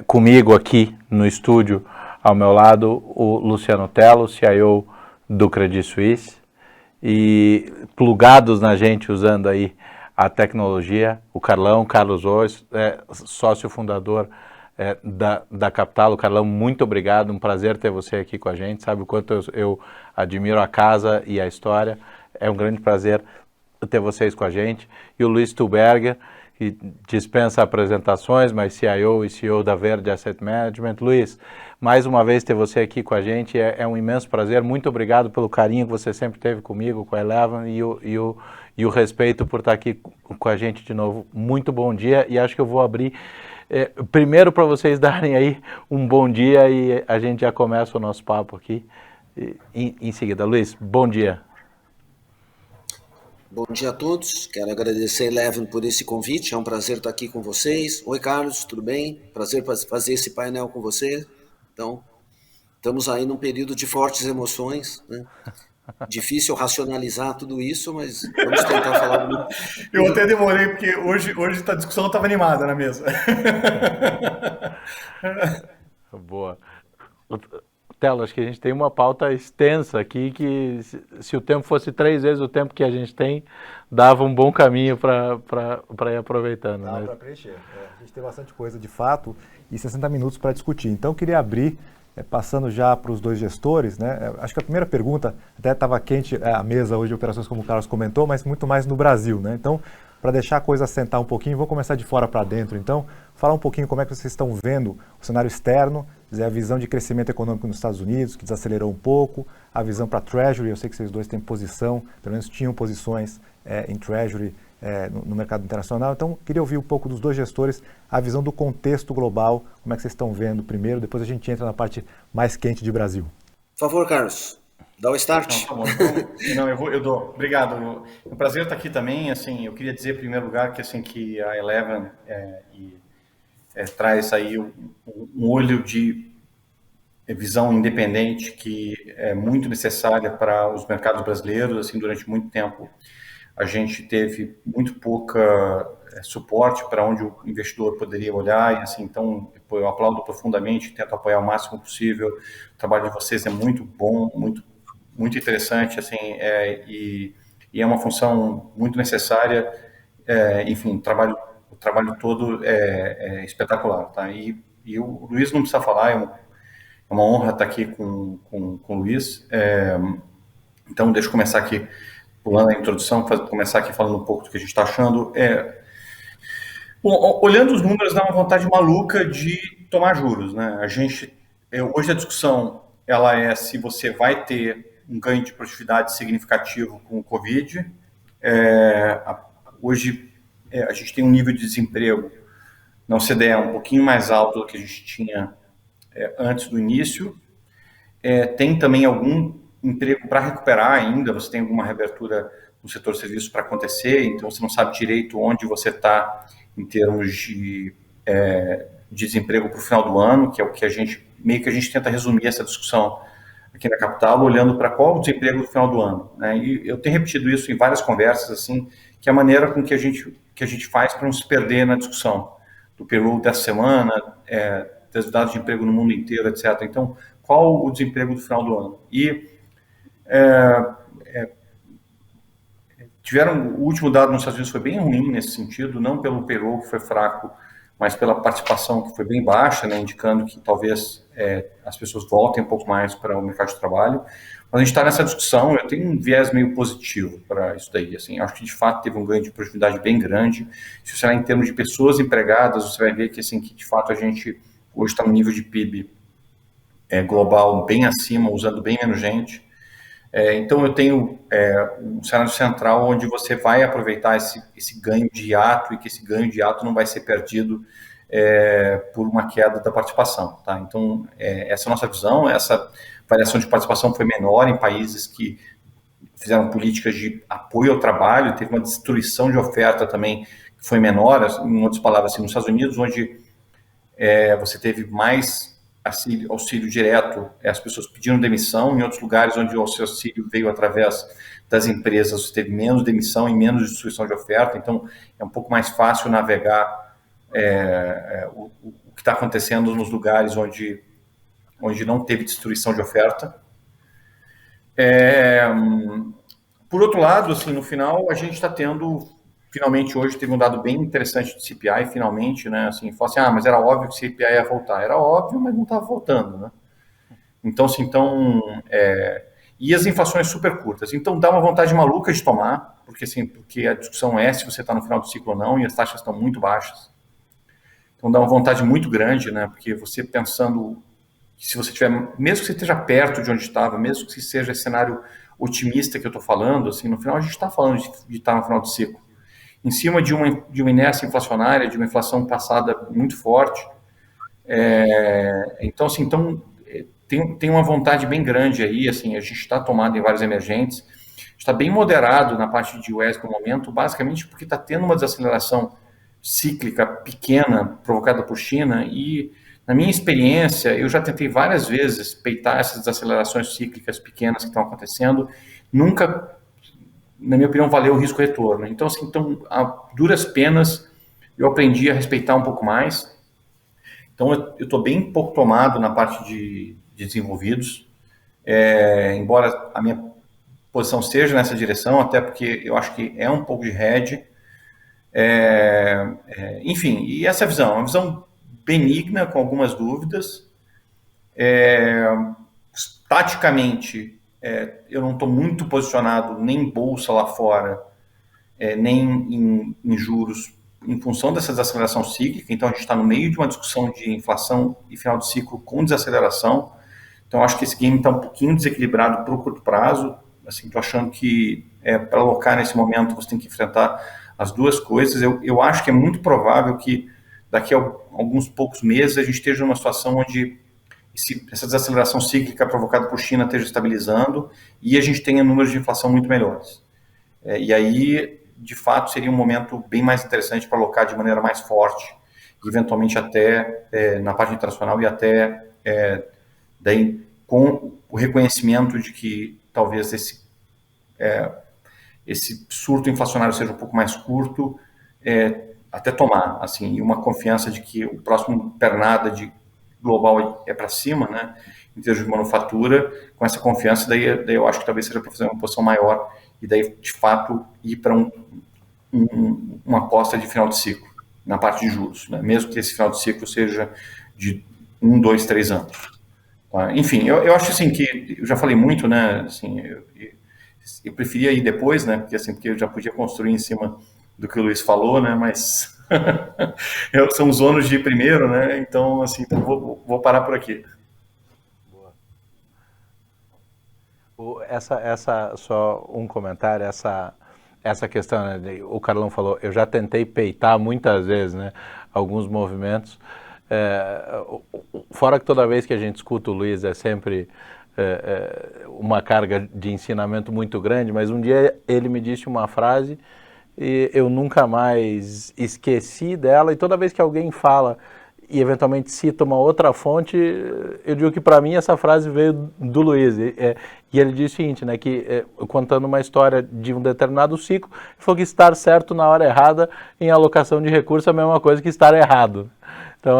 comigo aqui no estúdio, ao meu lado, o Luciano Tello, CIO do Credit Suisse, e plugados na gente usando aí a tecnologia, o Carlos Ois, sócio fundador da Capital. O Carlão, muito obrigado, um prazer ter você aqui com a gente, sabe o quanto eu admiro a casa e a história, é um grande prazer ter vocês com a gente. E o Luiz Stuberger, que dispensa apresentações, mas CIO e CEO da Verde Asset Management. Luiz, mais uma vez ter você aqui com a gente é um imenso prazer. Muito obrigado pelo carinho que você sempre teve comigo, com a Eleven, e o respeito por estar aqui com a gente de novo. Muito bom dia, e acho que eu vou abrir primeiro para vocês darem aí um bom dia e a gente já começa o nosso papo aqui em seguida. Luiz, bom dia. Bom dia a todos, quero agradecer a Eleven por esse convite, é um prazer estar aqui com vocês. Oi Carlos, tudo bem? Prazer fazer esse painel com você. Então, estamos aí num período de fortes emoções, né? Difícil racionalizar tudo isso, mas vamos tentar falar. Eu até demorei, porque hoje a discussão estava animada na mesa. Boa. Telo, acho que a gente tem uma pauta extensa aqui que, se o tempo fosse 3 vezes o tempo que a gente tem, dava um bom caminho para ir aproveitando. Dá para preencher. A gente tem bastante coisa de fato e 60 minutos para discutir. Então, eu queria abrir, passando já para os dois gestores, né? Acho que a primeira pergunta, até estava quente a mesa hoje de operações, como o Carlos comentou, mas muito mais no Brasil, né? Então, para deixar a coisa assentar um pouquinho, vou começar de fora para dentro. Então, falar um pouquinho como é que vocês estão vendo o cenário externo, a visão de crescimento econômico nos Estados Unidos, que desacelerou um pouco, a visão para Treasury, eu sei que vocês dois têm posição, pelo menos tinham posições em Treasury no mercado internacional. Então, queria ouvir um pouco dos dois gestores, a visão do contexto global, como é que vocês estão vendo primeiro, depois a gente entra na parte mais quente de Brasil. Por favor, Carlos. Dá o start. Não, tá bom. Então, eu dou. Obrigado. É um prazer estar aqui também. Assim, eu queria dizer, em primeiro lugar, que a Eleven traz aí um olho de visão independente que é muito necessária para os mercados brasileiros. Assim, durante muito tempo, a gente teve muito pouca suporte para onde o investidor poderia olhar. E, assim, então, eu aplaudo profundamente, tento apoiar o máximo possível. O trabalho de vocês é muito bom, muito interessante, assim, e é uma função muito necessária. Enfim, o trabalho todo é espetacular, tá? E o Luiz não precisa falar, é uma honra estar aqui com o Luiz. Então, deixa eu começar aqui, pulando a introdução, começar aqui falando um pouco do que a gente está achando. Bom, olhando os números, dá uma vontade maluca de tomar juros, né? Hoje a discussão ela é se você vai ter um ganho de produtividade significativo com o Covid. Hoje a gente tem um nível de desemprego na OCDE um pouquinho mais alto do que a gente tinha antes do início. Tem também algum emprego para recuperar ainda, você tem alguma reabertura no setor de serviços para acontecer, então você não sabe direito onde você está em termos de desemprego para o final do ano, que é o que a gente tenta resumir essa discussão aqui na Capital, olhando para qual o desemprego no final do ano, né? E eu tenho repetido isso em várias conversas, assim, que é a maneira com que a gente faz para não se perder na discussão do payroll dessa semana, dos dados de emprego no mundo inteiro, etc. Então, qual o desemprego do final do ano? E o último dado nos Estados Unidos foi bem ruim nesse sentido, não pelo payroll que foi fraco, mas pela participação que foi bem baixa, né, indicando que talvez as pessoas voltem um pouco mais para o mercado de trabalho. Mas a gente está nessa discussão, eu tenho um viés meio positivo para isso daí. Assim, acho que de fato teve um ganho de produtividade bem grande. Se você olhar em termos de pessoas empregadas, você vai ver que, assim, que de fato a gente hoje está no nível de PIB global bem acima, usando bem menos gente. Então eu tenho um cenário central onde você vai aproveitar esse ganho de hiato e que esse ganho de hiato não vai ser perdido por uma queda da participação, tá? Então essa é a nossa visão. Essa variação de participação foi menor em países que fizeram políticas de apoio ao trabalho, teve uma destruição de oferta também que foi menor, em outras palavras, assim, nos Estados Unidos, onde você teve mais auxílio direto, as pessoas pediram demissão. Em outros lugares onde o auxílio veio através das empresas, você teve menos demissão e menos destruição de oferta. Então é um pouco mais fácil navegar o que está acontecendo nos lugares onde não teve destruição de oferta. Por outro lado, assim, no final, a gente está tendo, finalmente hoje teve um dado bem interessante de CPI, finalmente, né, assim, falou assim, mas era óbvio que o CPI ia voltar. Era óbvio, mas não estava voltando, né. Então, assim, e as inflações super curtas. Então, dá uma vontade maluca de tomar, porque a discussão é se você está no final do ciclo ou não, e as taxas estão muito baixas. Então, dá uma vontade muito grande, né, porque você pensando que se você tiver, mesmo que você esteja perto de onde estava, mesmo que seja esse cenário otimista que eu estou falando, assim, no final a gente está falando de estar no final do ciclo. Em cima de uma inércia inflacionária, de uma inflação passada muito forte. Então, assim, tem uma vontade bem grande aí, assim, a gente está tomado em vários emergentes, está bem moderado na parte de US no momento, basicamente porque está tendo uma desaceleração cíclica pequena provocada por China e, na minha experiência, eu já tentei várias vezes peitar essas desacelerações cíclicas pequenas que estão acontecendo, nunca, na minha opinião, valeu o risco-retorno. Então, assim, a duras penas, eu aprendi a respeitar um pouco mais. Então, eu estou bem pouco tomado na parte de desenvolvidos, embora a minha posição seja nessa direção, até porque eu acho que é um pouco de hedge. Enfim, e essa visão, uma visão benigna, com algumas dúvidas. Taticamente, eu não estou muito posicionado nem em bolsa lá fora, nem em juros, em função dessa desaceleração cíclica. Então, a gente está no meio de uma discussão de inflação e final de ciclo com desaceleração. Então, acho que esse game está um pouquinho desequilibrado para o curto prazo. Assim, estou achando que para alocar nesse momento você tem que enfrentar as duas coisas. Eu acho que é muito provável que daqui a alguns poucos meses a gente esteja numa situação onde essa desaceleração cíclica provocada por China esteja estabilizando e a gente tenha números de inflação muito melhores. E aí, de fato, seria um momento bem mais interessante para alocar de maneira mais forte, eventualmente até na parte internacional e até daí com o reconhecimento de que talvez esse surto inflacionário seja um pouco mais curto, até tomar, assim, e uma confiança de que o próximo pernada de global é para cima, né, em termos de manufatura, com essa confiança, daí eu acho que talvez seja para fazer uma posição maior e daí, de fato, ir para uma aposta de final de ciclo, na parte de juros, né, mesmo que esse final de ciclo seja de 1, 2, 3 anos. Tá? Enfim, eu acho assim que, eu já falei muito, né, assim, eu preferia ir depois, né, porque eu já podia construir em cima do que o Luiz falou, né, mas são os ônus de ir primeiro, né, então, assim, vou parar por aqui. Só um comentário, essa questão, né, o Carlão falou, eu já tentei peitar muitas vezes, né, alguns movimentos, fora que toda vez que a gente escuta o Luiz é sempre uma carga de ensinamento muito grande, mas um dia ele me disse uma frase e eu nunca mais esqueci dela, e toda vez que alguém fala e eventualmente cita uma outra fonte, eu digo que para mim essa frase veio do Luiz, e ele disse o seguinte, né, que contando uma história de um determinado ciclo, ele falou que estar certo na hora errada em alocação de recursos é a mesma coisa que estar errado. Então,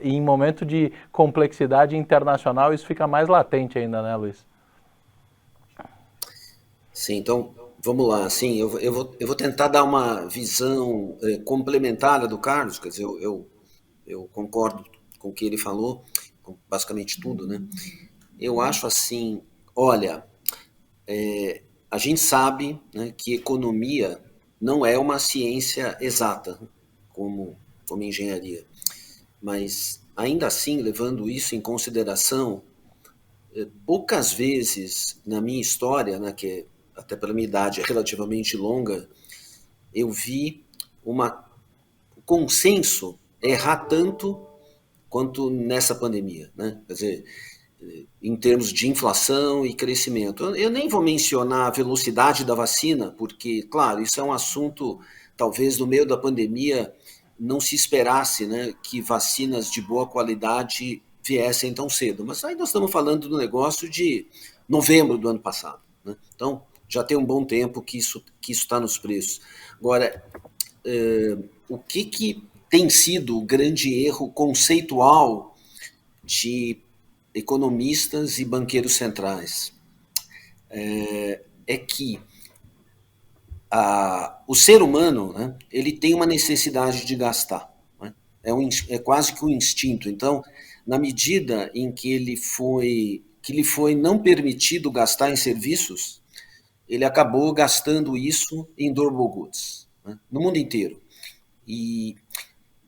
em momento de complexidade internacional, isso fica mais latente ainda, né, Luiz? Sim, então, vamos lá. Sim, eu vou tentar dar uma visão complementar do Carlos, quer dizer, eu concordo com o que ele falou, com basicamente tudo, né? Eu acho assim, olha, a gente sabe, né, que economia não é uma ciência exata, como engenharia. Mas, ainda assim, levando isso em consideração, poucas vezes na minha história, né, que até pela minha idade é relativamente longa, eu vi o consenso errar tanto quanto nessa pandemia, né? Quer dizer, em termos de inflação e crescimento. Eu nem vou mencionar a velocidade da vacina, porque, claro, isso é um assunto, talvez no meio da pandemia não se esperasse, né, que vacinas de boa qualidade viessem tão cedo. Mas aí nós estamos falando do negócio de novembro do ano passado, né? Então, já tem um bom tempo que isso está nos preços. Agora, o que tem sido o grande erro conceitual de economistas e banqueiros centrais. É que o ser humano, né, ele tem uma necessidade de gastar. Né? É quase que um instinto. Então, na medida em que lhe foi não permitido gastar em serviços, ele acabou gastando isso em durable goods, né, no mundo inteiro. E,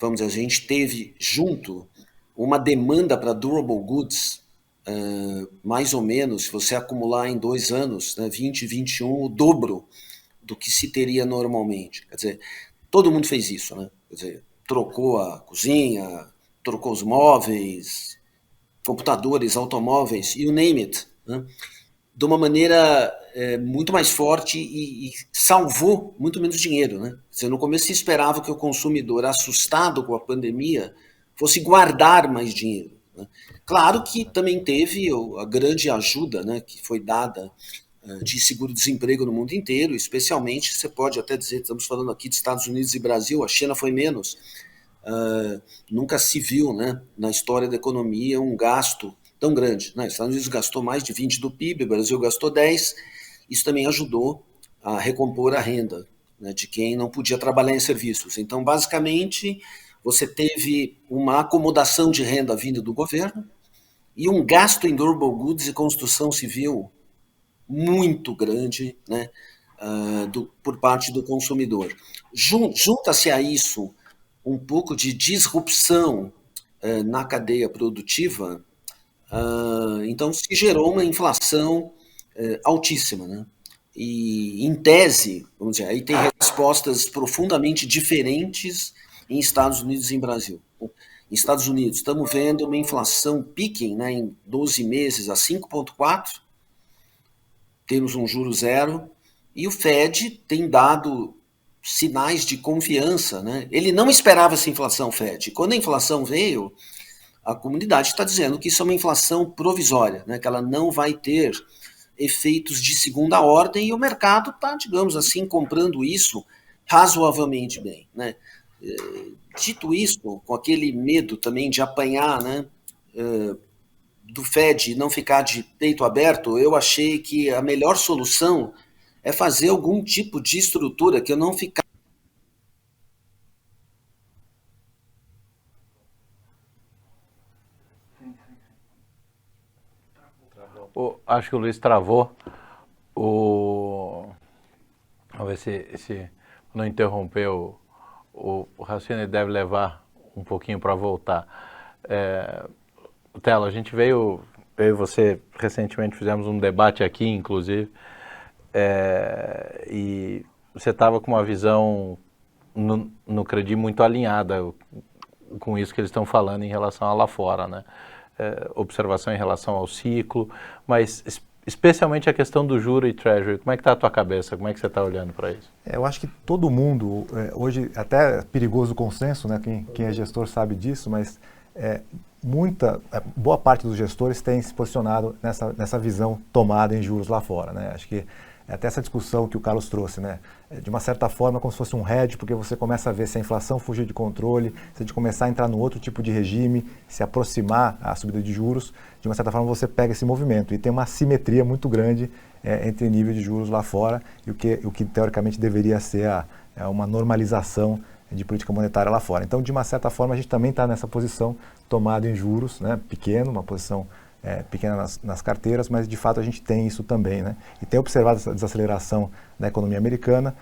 vamos dizer, a gente teve junto uma demanda para durable goods, mais ou menos, se você acumular em 2 anos, né, 20 e 21, o dobro do que se teria normalmente. Quer dizer, todo mundo fez isso, né? Quer dizer, trocou a cozinha, trocou os móveis, computadores, automóveis, you name it, né? De uma maneira muito mais forte e salvou muito menos dinheiro, né? Quer dizer, no começo se esperava que o consumidor, assustado com a pandemia, fosse guardar mais dinheiro, né? Claro que também teve a grande ajuda, né, que foi dada de seguro-desemprego no mundo inteiro, especialmente, você pode até dizer, estamos falando aqui de Estados Unidos e Brasil, a China foi menos. Nunca se viu, né, na história da economia um gasto tão grande. Né? Estados Unidos gastou mais de 20% do PIB, o Brasil gastou 10%. Isso também ajudou a recompor a renda, né, de quem não podia trabalhar em serviços. Então, basicamente, você teve uma acomodação de renda vinda do governo e um gasto em durable goods e construção civil muito grande, né, por parte do consumidor. Junta-se a isso um pouco de disrupção na cadeia produtiva, então se gerou uma inflação altíssima, né? E, em tese, vamos dizer, aí tem respostas profundamente diferentes em Estados Unidos e em Brasil. Em Estados Unidos, estamos vendo uma inflação peaking, né, em 12 meses a 5,4%, temos um juro zero, e o Fed tem dado sinais de confiança, né? Ele não esperava essa inflação, Fed. Quando a inflação veio, a comunidade está dizendo que isso é uma inflação provisória, né? Que ela não vai ter efeitos de segunda ordem, e o mercado está, digamos assim, comprando isso razoavelmente bem, né? Dito isso, com aquele medo também de apanhar, né, do Fed não ficar de peito aberto, eu achei que a melhor solução é fazer algum tipo de estrutura que eu não ficar. Acho que o Luiz travou. Vamos ver se não interrompeu o raciocínio, deve levar um pouquinho para voltar. Telo, a gente eu e você recentemente fizemos um debate aqui, inclusive, e você estava com uma visão no Credi muito alinhada com isso que eles estão falando em relação a lá fora, né? Observação em relação ao ciclo, mas especialmente a questão do juro e treasury. Como é que está a tua cabeça? Como é que você está olhando para isso? Eu acho que todo mundo, hoje até é perigoso o consenso, né? Quem é gestor sabe disso, mas boa parte dos gestores tem se posicionado nessa visão tomada em juros lá fora, né? Acho que até essa discussão que o Carlos trouxe, né? De uma certa forma, como se fosse um hedge, porque você começa a ver se a inflação fugir de controle, se a gente começar a entrar no outro tipo de regime, se aproximar a subida de juros, de uma certa forma você pega esse movimento. E tem uma assimetria muito grande entre nível de juros lá fora e o que teoricamente deveria ser uma normalização de política monetária lá fora. Então, de uma certa forma, a gente também está nessa posição tomada em juros, né? Pequeno, uma posição pequena nas carteiras, mas de fato a gente tem isso também, né? E tem observado essa desaceleração da economia americana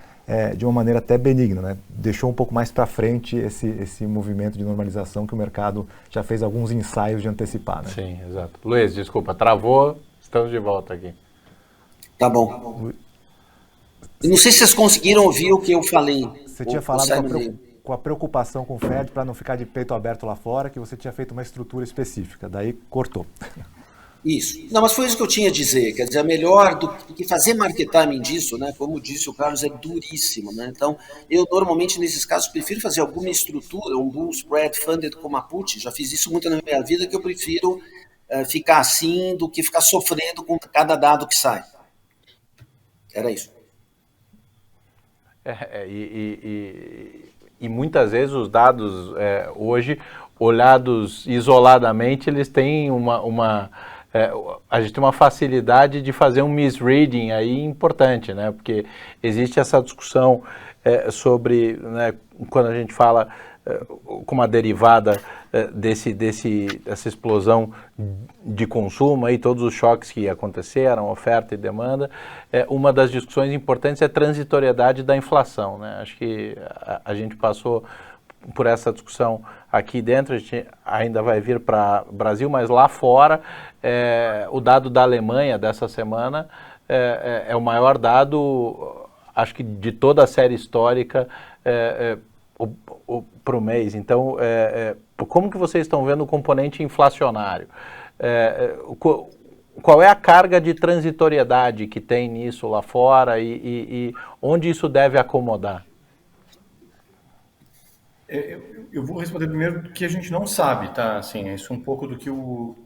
de uma maneira até benigna, né? Deixou um pouco mais para frente esse movimento de normalização que o mercado já fez alguns ensaios de antecipar, né? Sim, exato. Luiz, desculpa, travou, estamos de volta aqui. Tá bom. Eu não sei se vocês conseguiram ouvir o que eu falei. Você tinha falado com a preocupação com o Fed para não ficar de peito aberto lá fora, que você tinha feito uma estrutura específica, daí cortou. Isso. Não, mas foi isso que eu tinha a dizer. Quer dizer, melhor do que fazer market timing disso, né? Como disse o Carlos, é duríssimo, né? Então, eu normalmente nesses casos prefiro fazer alguma estrutura, um bull spread funded como a put. Já fiz isso muito na minha vida, que eu prefiro ficar assim do que ficar sofrendo com cada dado que sai. Era isso. e muitas vezes os dados hoje, olhados isoladamente, eles têm a gente tem uma facilidade de fazer um misreading aí importante, né? Porque existe essa discussão sobre, né, quando a gente fala como uma derivada dessa explosão de consumo, aí, todos os choques que aconteceram, oferta e demanda, uma das discussões importantes é a transitoriedade da inflação, né? Acho que a gente passou por essa discussão aqui dentro, a gente ainda vai vir para o Brasil, mas lá fora, o dado da Alemanha dessa semana é o maior dado, acho que de toda a série histórica para o mês. Então, como que vocês estão vendo o componente inflacionário? Qual é a carga de transitoriedade que tem nisso lá fora e onde isso deve acomodar? Eu vou responder primeiro do que a gente não sabe, tá? Assim, isso é um pouco do que o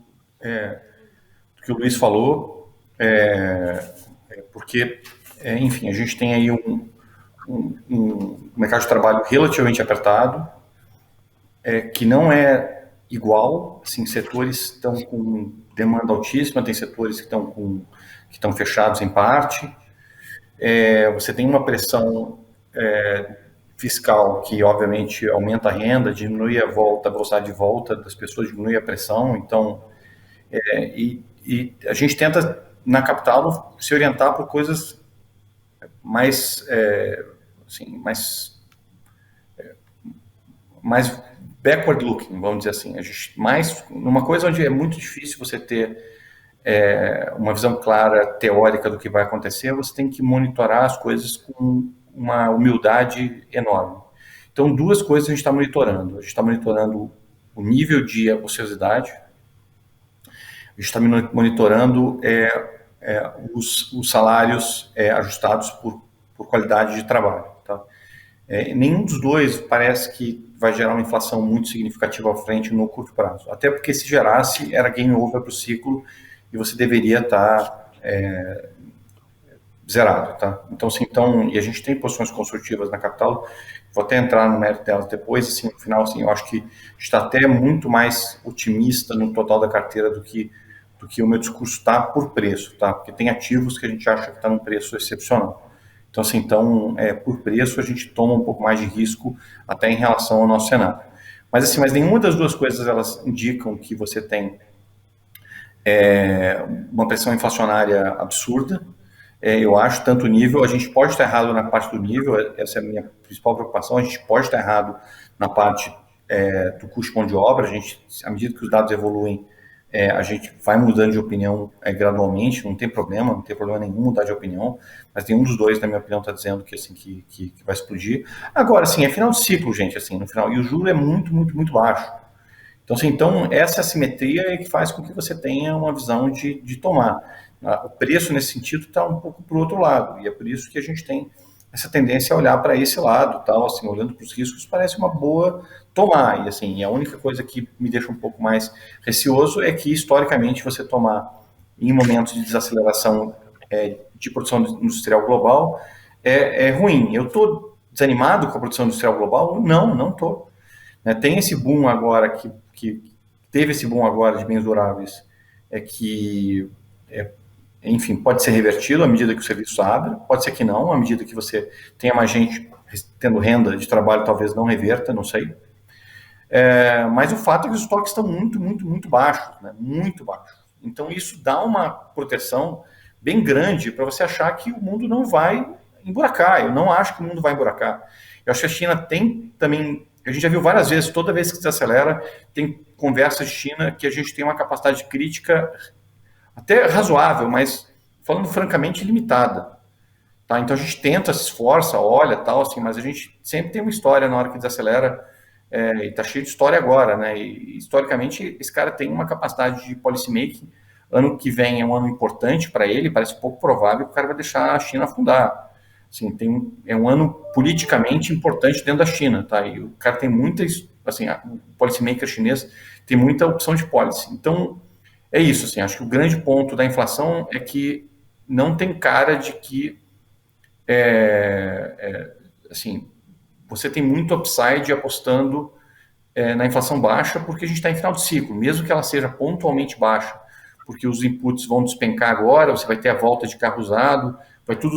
Luiz falou, porque, enfim, a gente tem aí um mercado de trabalho relativamente apertado, que não é igual, assim, setores estão com demanda altíssima, tem setores que estão fechados em parte, você tem uma pressão fiscal que, obviamente, aumenta a renda, diminui a velocidade de volta das pessoas, diminui a pressão. Então, e a gente tenta, na capital, se orientar por coisas mais, assim, mais backward looking, vamos dizer assim. A gente, mais numa coisa onde é muito difícil você ter uma visão clara, teórica do que vai acontecer, você tem que monitorar as coisas com uma humildade enorme. Então, duas coisas a gente está monitorando. A gente está monitorando o nível de ociosidade, a gente está monitorando os salários ajustados por qualidade de trabalho. Tá? Nenhum dos dois parece que vai gerar uma inflação muito significativa à frente no curto prazo. Até porque, se gerasse, era game over para o ciclo e você deveria estar zerado, tá? Então, assim, e a gente tem posições construtivas na capital, vou até entrar no mérito delas depois, assim, no final, assim, eu acho que está até muito mais otimista no total da carteira do que o meu discurso está por preço, tá? Porque tem ativos que a gente acha que está num preço excepcional. Então, assim, por preço a gente toma um pouco mais de risco até em relação ao nosso cenário. Mas, assim, nenhuma das duas coisas, elas indicam que você tem uma pressão inflacionária absurda. Eu acho, tanto nível, a gente pode estar errado na parte do nível, essa é a minha principal preocupação, a gente pode estar errado na parte do custo de mão de obra, à medida que os dados evoluem, a gente vai mudando de opinião gradualmente, não tem problema nenhum mudar de opinião, mas nenhum dos dois, na minha opinião, está dizendo que, assim, que vai explodir. Agora, assim, é final de ciclo, gente, assim, no final, e o juro é muito, muito, muito baixo. Então, assim, essa assimetria é que faz com que você tenha uma visão de tomar. O preço, nesse sentido, está um pouco para o outro lado, e é por isso que a gente tem essa tendência a olhar para esse lado, tal, assim, olhando para os riscos, parece uma boa tomar. E, assim, a única coisa que me deixa um pouco mais receoso é que, historicamente, você tomar em momentos de desaceleração de produção industrial global é ruim. Eu estou desanimado com a produção industrial global? Não estou. Tem esse boom agora, que teve esse boom agora de bens duráveis, enfim, pode ser revertido à medida que o serviço abre, pode ser que não, à medida que você tenha mais gente tendo renda de trabalho, talvez não reverta, não sei. Mas o fato é que os estoques estão muito, muito, muito baixos, né? Muito baixos. Então, isso dá uma proteção bem grande para você achar que o mundo não vai emburacar. Eu não acho que o mundo vai emburacar. Eu acho que a China tem também... A gente já viu várias vezes, toda vez que se acelera, tem conversas de China que a gente tem uma capacidade crítica até razoável, mas, falando francamente, limitada. Tá? Então, a gente tenta, se esforça, olha, tal, assim, mas a gente sempre tem uma história na hora que desacelera, e está cheio de história agora, né? E, historicamente, esse cara tem uma capacidade de policymaking. Ano que vem é um ano importante para ele, parece pouco provável que o cara vai deixar a China afundar. Assim, é um ano politicamente importante dentro da China, tá? E o cara tem muitas, assim, o policymaker chinês tem muita opção de policy. Então, é isso, assim, acho que o grande ponto da inflação é que não tem cara de que, assim, você tem muito upside apostando na inflação baixa, porque a gente está em final de ciclo, mesmo que ela seja pontualmente baixa, porque os inputs vão despencar agora, você vai ter a volta de carro usado, vai tudo,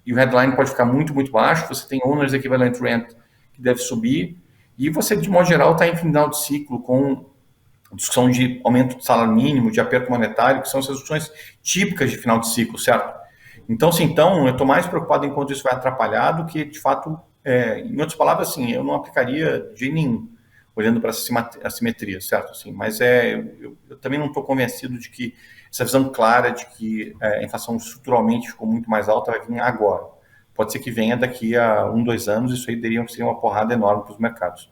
e o headline pode ficar muito, muito baixo, você tem owners equivalent rent que deve subir, e você, de modo geral, está em final de ciclo com discussão de aumento de salário mínimo, de aperto monetário, que são essas discussões típicas de final de ciclo, certo? Então, sim, eu estou mais preocupado enquanto isso vai atrapalhar do que, de fato, em outras palavras, assim, eu não aplicaria de nenhum, olhando para essa assimetria, certo? Assim, mas eu também não estou convencido de que essa visão clara de que a inflação estruturalmente ficou muito mais alta vai vir agora. Pode ser que venha daqui a 1, 2 anos, isso aí teria que ser uma porrada enorme para os mercados.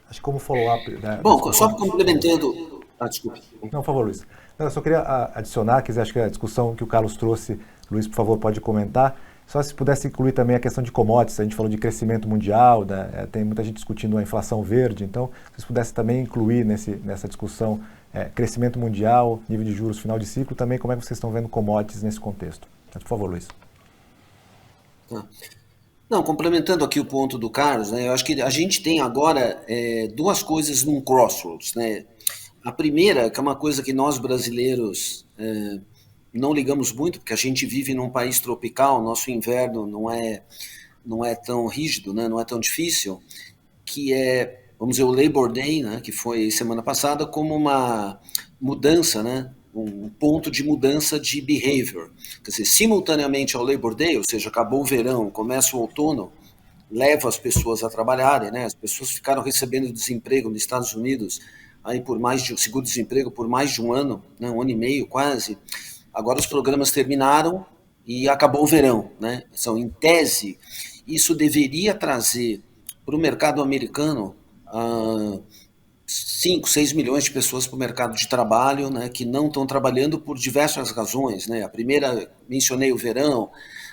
Acho que como follow-up... Né, Bom, só complementando... desculpe. Não, por favor, Luiz. Não, eu só queria adicionar, que acho que a discussão que o Carlos trouxe, Luiz, por favor, pode comentar. Só se pudesse incluir também a questão de commodities, a gente falou de crescimento mundial, né? Tem muita gente discutindo a inflação verde, então, se vocês pudessem também incluir nessa discussão crescimento mundial, nível de juros, final de ciclo, também como é que vocês estão vendo commodities nesse contexto. Por favor, Luiz. Não, complementando aqui o ponto do Carlos, né, eu acho que a gente tem agora duas coisas num crossroads, né? A primeira, que é uma coisa que nós brasileiros não ligamos muito, porque a gente vive num país tropical, nosso inverno não é tão rígido, né, não é tão difícil, que é, vamos dizer, o Labor Day, né, que foi semana passada, como uma mudança, né, um ponto de mudança de behavior. Quer dizer, simultaneamente ao Labor Day, ou seja, acabou o verão, começa o outono, leva as pessoas a trabalharem, né, as pessoas ficaram recebendo desemprego nos Estados Unidos, aí por seguro-desemprego por mais de um ano, né, um ano e meio quase. Agora os programas terminaram e acabou o verão, né? Então, em tese, isso deveria trazer para o mercado americano 5, 6 milhões de pessoas para o mercado de trabalho, né, que não estão trabalhando por diversas razões, né? A primeira, mencionei o verão,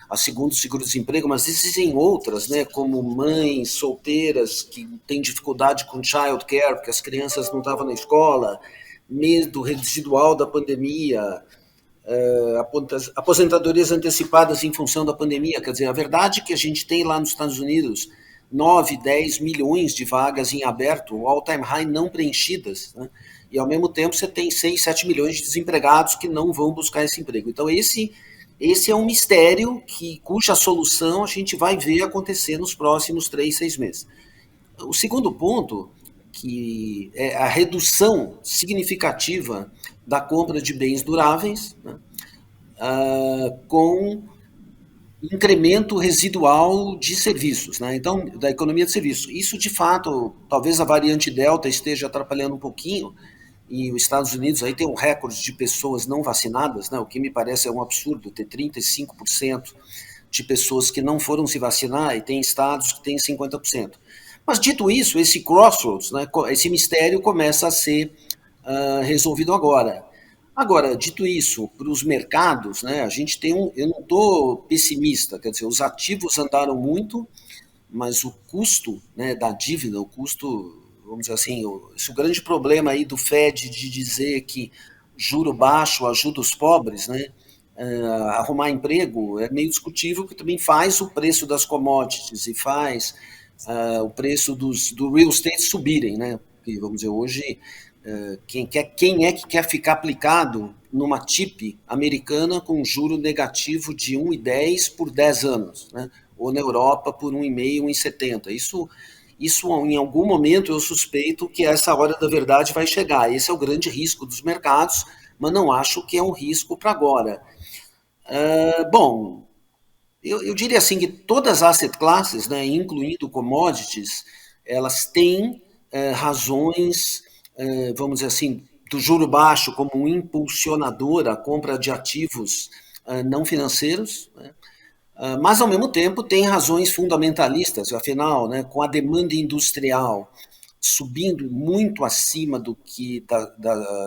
a segunda, o seguro-desemprego, mas existem outras, né, como mães solteiras que têm dificuldade com child care, porque as crianças não estavam na escola, medo residual da pandemia, aposentadorias antecipadas em função da pandemia. Quer dizer, a verdade é que a gente tem lá nos Estados Unidos 9, 10 milhões de vagas em aberto, all-time high não preenchidas, né? E ao mesmo tempo você tem 6, 7 milhões de desempregados que não vão buscar esse emprego. Então esse é um mistério cuja solução a gente vai ver acontecer nos próximos 3, 6 meses. O segundo ponto, que é a redução significativa da compra de bens duráveis, né, com incremento residual de serviços, né? Então, da economia de serviços. Isso, de fato, talvez a variante Delta esteja atrapalhando um pouquinho, e os Estados Unidos aí tem um recorde de pessoas não vacinadas, né? O que me parece um absurdo, ter 35% de pessoas que não foram se vacinar, e tem estados que têm 50%. Mas, dito isso, esse crossroads, né, esse mistério começa a ser resolvido agora. Agora, dito isso, para os mercados, né, a gente tem eu não estou pessimista, quer dizer, os ativos andaram muito, mas o custo, né, da dívida, o custo, vamos dizer assim, o grande problema aí do Fed de dizer que juro baixo ajuda os pobres, né, arrumar emprego, é meio discutível, porque também faz o preço das commodities e faz o preço do real estate subirem, né, porque, vamos dizer, hoje quem é que quer ficar aplicado numa TIP americana com juro negativo de 1,10 por 10 anos, né? Ou na Europa por 1,5, 1,70. Isso em algum momento eu suspeito que essa hora da verdade vai chegar. Esse é o grande risco dos mercados, mas não acho que é um risco para agora. Bom, eu diria assim que todas as asset classes, né, incluindo commodities, elas têm razões, vamos dizer assim, do juro baixo como um impulsionador à compra de ativos não financeiros, né? Mas, ao mesmo tempo, tem razões fundamentalistas, afinal, né, com a demanda industrial subindo muito acima do que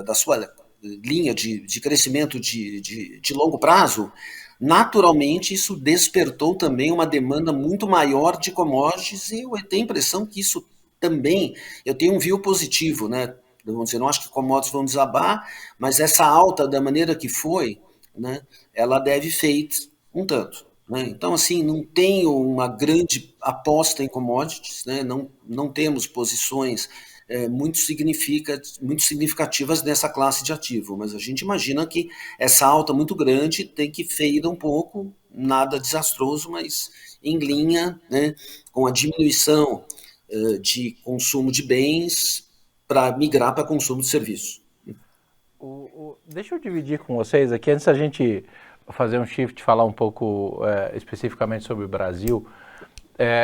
da sua linha de crescimento de longo prazo, naturalmente isso despertou também uma demanda muito maior de commodities, e eu tenho a impressão que isso também, eu tenho um view positivo, né? Vamos dizer, não acho que commodities vão desabar, mas essa alta da maneira que foi, né, ela deve fade um tanto. né? Então, assim, não tenho uma grande aposta em commodities, né? Não temos posições muito significativas nessa classe de ativo, mas a gente imagina que essa alta muito grande tem que fade um pouco, nada desastroso, mas em linha, né, com a diminuição de consumo de bens para migrar para consumo de serviços. Deixa eu dividir com vocês aqui, antes da gente fazer um shift, falar um pouco especificamente sobre o Brasil,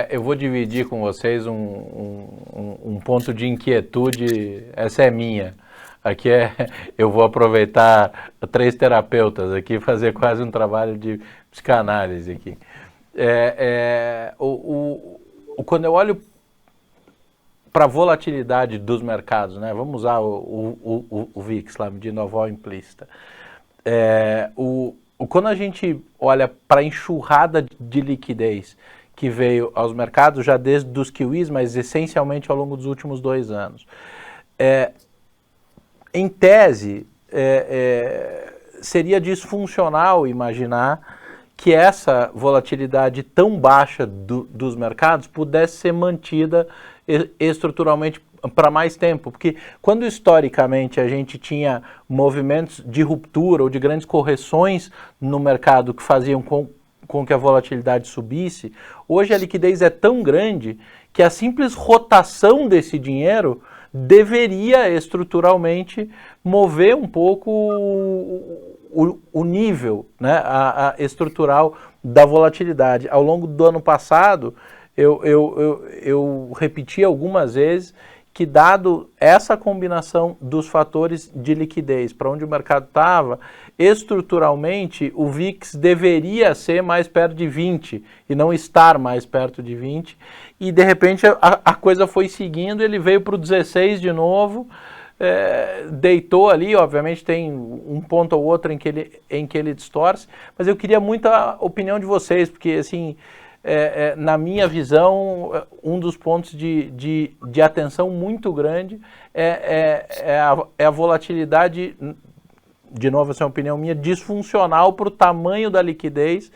eu vou dividir com vocês um ponto de inquietude, essa é minha. Aqui eu vou aproveitar 3 terapeutas aqui e fazer quase um trabalho de psicanálise aqui. Quando eu olho para a volatilidade dos mercados, né? Vamos usar o VIX lá, de nova implícita. Quando a gente olha para a enxurrada de liquidez que veio aos mercados, já desde os QIs, mas essencialmente ao longo dos últimos 2 anos, em tese, seria disfuncional imaginar que essa volatilidade tão baixa dos mercados pudesse ser mantida estruturalmente para mais tempo, porque quando historicamente a gente tinha movimentos de ruptura ou de grandes correções no mercado que faziam com que a volatilidade subisse, hoje a liquidez é tão grande que a simples rotação desse dinheiro deveria estruturalmente mover um pouco o nível, né, a estrutural da volatilidade. Ao longo do ano passado, eu repeti algumas vezes que, dado essa combinação dos fatores de liquidez para onde o mercado estava, estruturalmente o VIX deveria ser mais perto de 20 e não estar mais perto de 20, e de repente a coisa foi seguindo, ele veio para o 16 de novo, deitou ali, obviamente tem um ponto ou outro em que ele distorce, mas eu queria muito a opinião de vocês, porque assim, na minha visão, um dos pontos de atenção muito grande é a volatilidade, de novo, essa é uma opinião minha, disfuncional para o tamanho da liquidez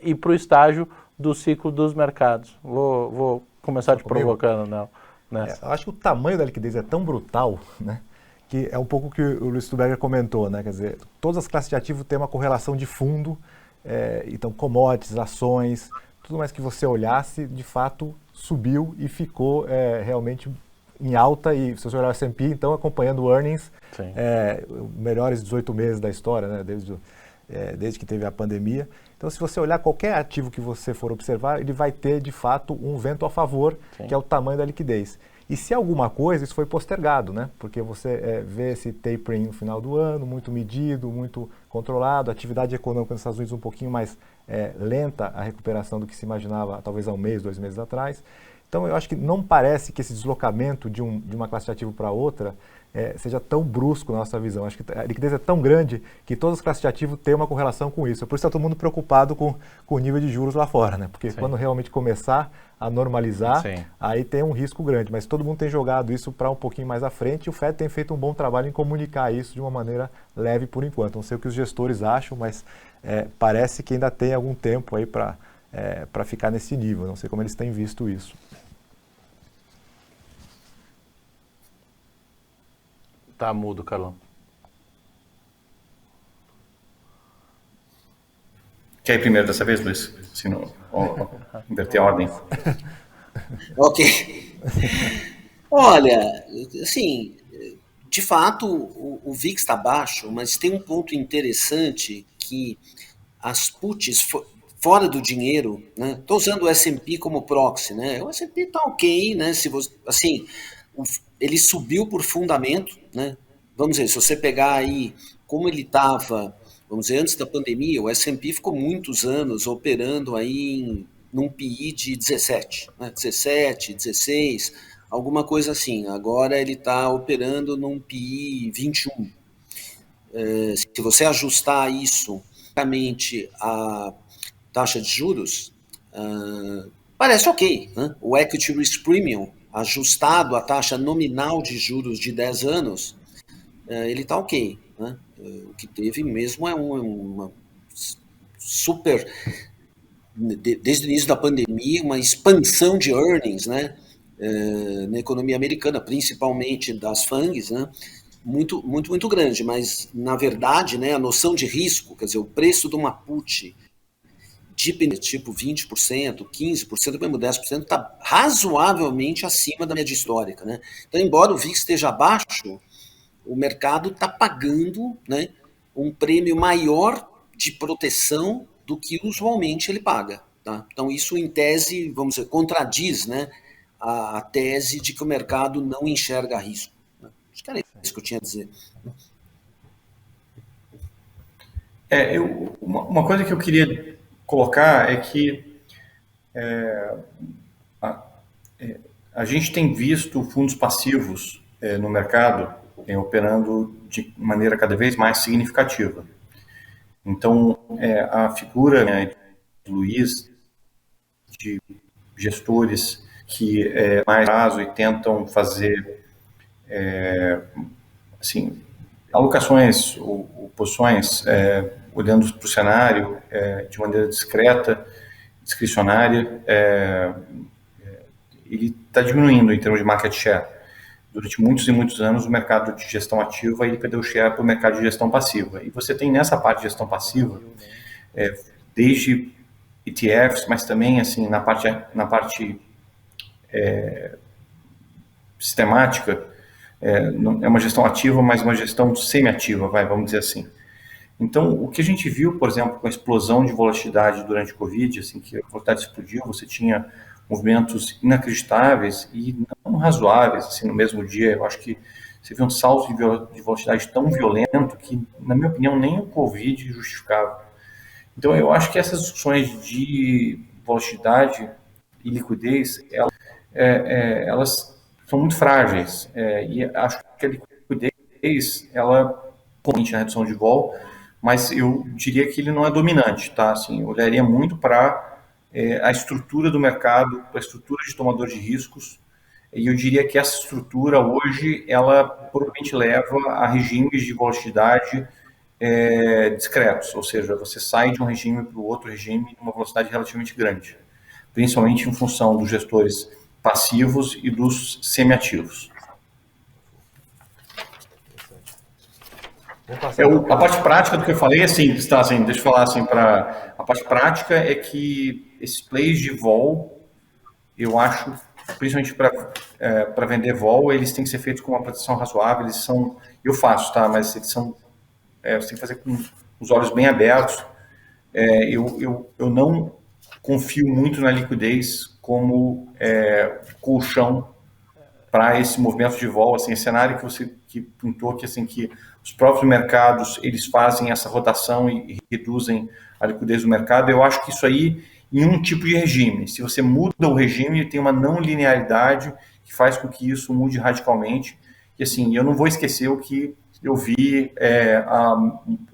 e para o estágio do ciclo dos mercados. Vou começar te provocando, não. Eu acho que o tamanho da liquidez é tão brutal, né, que é um pouco o que o Luiz Stuberger comentou, né, quer dizer, todas as classes de ativo têm uma correlação de fundo, então commodities, ações, tudo mais que você olhasse, de fato, subiu e ficou realmente em alta, e se você olhar o S&P, então, acompanhando o earnings, melhores 18 meses da história, né, desde que teve a pandemia. Então, se você olhar qualquer ativo que você for observar, ele vai ter, de fato, um vento a favor, que é o tamanho da liquidez. E se alguma coisa, isso foi postergado, né? Porque você vê esse tapering no final do ano, muito medido, muito controlado, a atividade econômica nos Estados Unidos um pouquinho mais lenta a recuperação do que se imaginava, talvez há 1 mês, 2 meses atrás. Então, eu acho que não parece que esse deslocamento de uma classe de ativo para outra seja tão brusco na nossa visão. Acho que a liquidez é tão grande que todas as classes de ativo têm uma correlação com isso. Por isso está todo mundo preocupado com o nível de juros lá fora, né? Porque quando realmente começar a normalizar, aí tem um risco grande. Mas todo mundo tem jogado isso para um pouquinho mais à frente, e o FED tem feito um bom trabalho em comunicar isso de uma maneira leve por enquanto. Não sei o que os gestores acham, mas parece que ainda tem algum tempo aí para ficar nesse nível. Não sei como eles têm visto isso. Tá mudo, Carlão. Quer ir primeiro dessa vez, Luiz? Se não, inverter a ordem. Ok. Olha, assim, de fato, o VIX está baixo, mas tem um ponto interessante que as puts fora do dinheiro, né? Estou usando o S&P como proxy, né? O S&P está ok, né? Se você, assim, ele subiu por fundamento, né? Vamos dizer, se você pegar aí como ele estava, vamos dizer, antes da pandemia, o S&P ficou muitos anos operando aí num PI de 17, né? 17, 16, alguma coisa assim. Agora ele está operando num PI 21. Se você ajustar isso basicamente a taxa de juros, parece ok, né? O Equity Risk Premium, ajustado à taxa nominal de juros de 10 anos, ele está ok, né? O que teve mesmo é uma super desde o início da pandemia, uma expansão de earnings, né, na economia americana, principalmente das FANGs, né, muito grande, mas na verdade, né, a noção de risco, quer dizer, o preço de uma put de tipo 20%, 15%, mesmo 10%, está razoavelmente acima da média histórica, né? Então, embora o VIX esteja baixo, o mercado está pagando, né, um prêmio maior de proteção do que usualmente ele paga. Tá? Então, isso, em tese, vamos dizer, contradiz, né, a tese de que o mercado não enxerga risco. Né? Acho que era isso que eu tinha a dizer. Uma coisa que eu queria colocar é que a, a gente tem visto fundos passivos no mercado operando de maneira cada vez mais significativa. Então, a figura, né, de Luiz, de gestores que mais prazo e tentam fazer assim, alocações ou posições olhando para o cenário de maneira discreta, discricionária, ele está diminuindo em termos de market share. Durante muitos e muitos anos, o mercado de gestão ativa ele perdeu share para o mercado de gestão passiva. E você tem nessa parte de gestão passiva, desde ETFs, mas também assim na parte sistemática, é uma gestão ativa, mas uma gestão semi-ativa, vamos dizer assim. Então, o que a gente viu, por exemplo, com a explosão de volatilidade durante o Covid, assim, que a volatilidade explodiu, você tinha movimentos inacreditáveis e não razoáveis, assim, no mesmo dia. Eu acho que você viu um salto de volatilidade tão violento que, na minha opinião, nem o Covid justificava. Então, eu acho que essas discussões de volatilidade e liquidez, elas são muito frágeis. E acho que a liquidez, ela corrente na redução de vol, mas eu diria que ele não é dominante, tá? Assim, eu olharia muito para a estrutura do mercado, para a estrutura de tomador de riscos, e eu diria que essa estrutura hoje, ela provavelmente leva a regimes de volatilidade discretos, ou seja, você sai de um regime para o outro regime numa velocidade relativamente grande, principalmente em função dos gestores passivos e dos semiativos. A parte prática do que eu falei, assim, está assim, deixa eu falar assim, a parte prática é que esses plays de vol, eu acho, principalmente para vender vol, eles têm que ser feitos com uma proteção razoável, eles são, eu faço, tá, mas eles são, você tem que fazer com os olhos bem abertos. Eu não confio muito na liquidez como colchão para esse movimento de vol, assim, esse cenário que você pintou, que assim que os próprios mercados eles fazem essa rotação e reduzem a liquidez do mercado. Eu acho que isso aí em um tipo de regime. Se você muda o regime, tem uma não linearidade que faz com que isso mude radicalmente. E assim, eu não vou esquecer o que eu vi há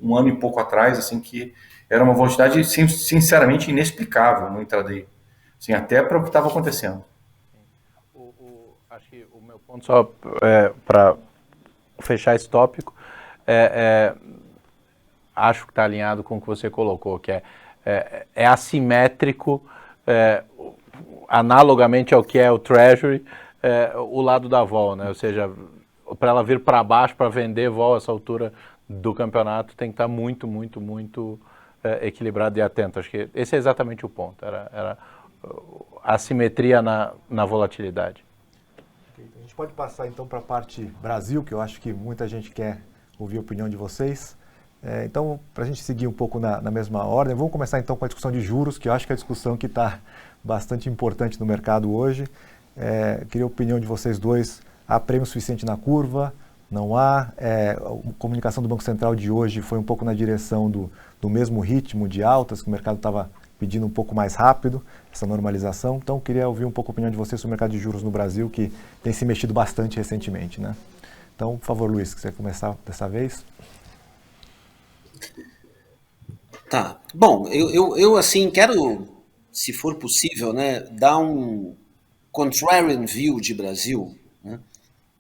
um ano e pouco atrás, assim, que era uma volatilidade sinceramente inexplicável no intraday, assim, até para o que estava acontecendo. Acho que o meu ponto, só para fechar esse tópico, acho que está alinhado com o que você colocou, que é assimétrico, analogamente ao que é o Treasury, o lado da vol, né? Ou seja, para ela vir para baixo, para vender vol a essa altura do campeonato, tem que estar muito equilibrado e atento. Acho que esse é exatamente o ponto, era a assimetria na volatilidade. A gente pode passar então para a parte Brasil, que eu acho que muita gente quer ouvir a opinião de vocês. Então, para a gente seguir um pouco na mesma ordem, vamos começar então com a discussão de juros, que eu acho que é a discussão que está bastante importante no mercado hoje. Queria a opinião de vocês dois. Há prêmio suficiente na curva? Não há? A comunicação do Banco Central de hoje foi um pouco na direção do mesmo ritmo de altas, que o mercado estava pedindo um pouco mais rápido, essa normalização. Então, queria ouvir um pouco a opinião de vocês sobre o mercado de juros no Brasil, que tem se mexido bastante recentemente, né? Então, por favor, Luiz, quiser começar dessa vez? Tá. Bom, eu assim, quero, se for possível, né, dar um contrarian view de Brasil, né,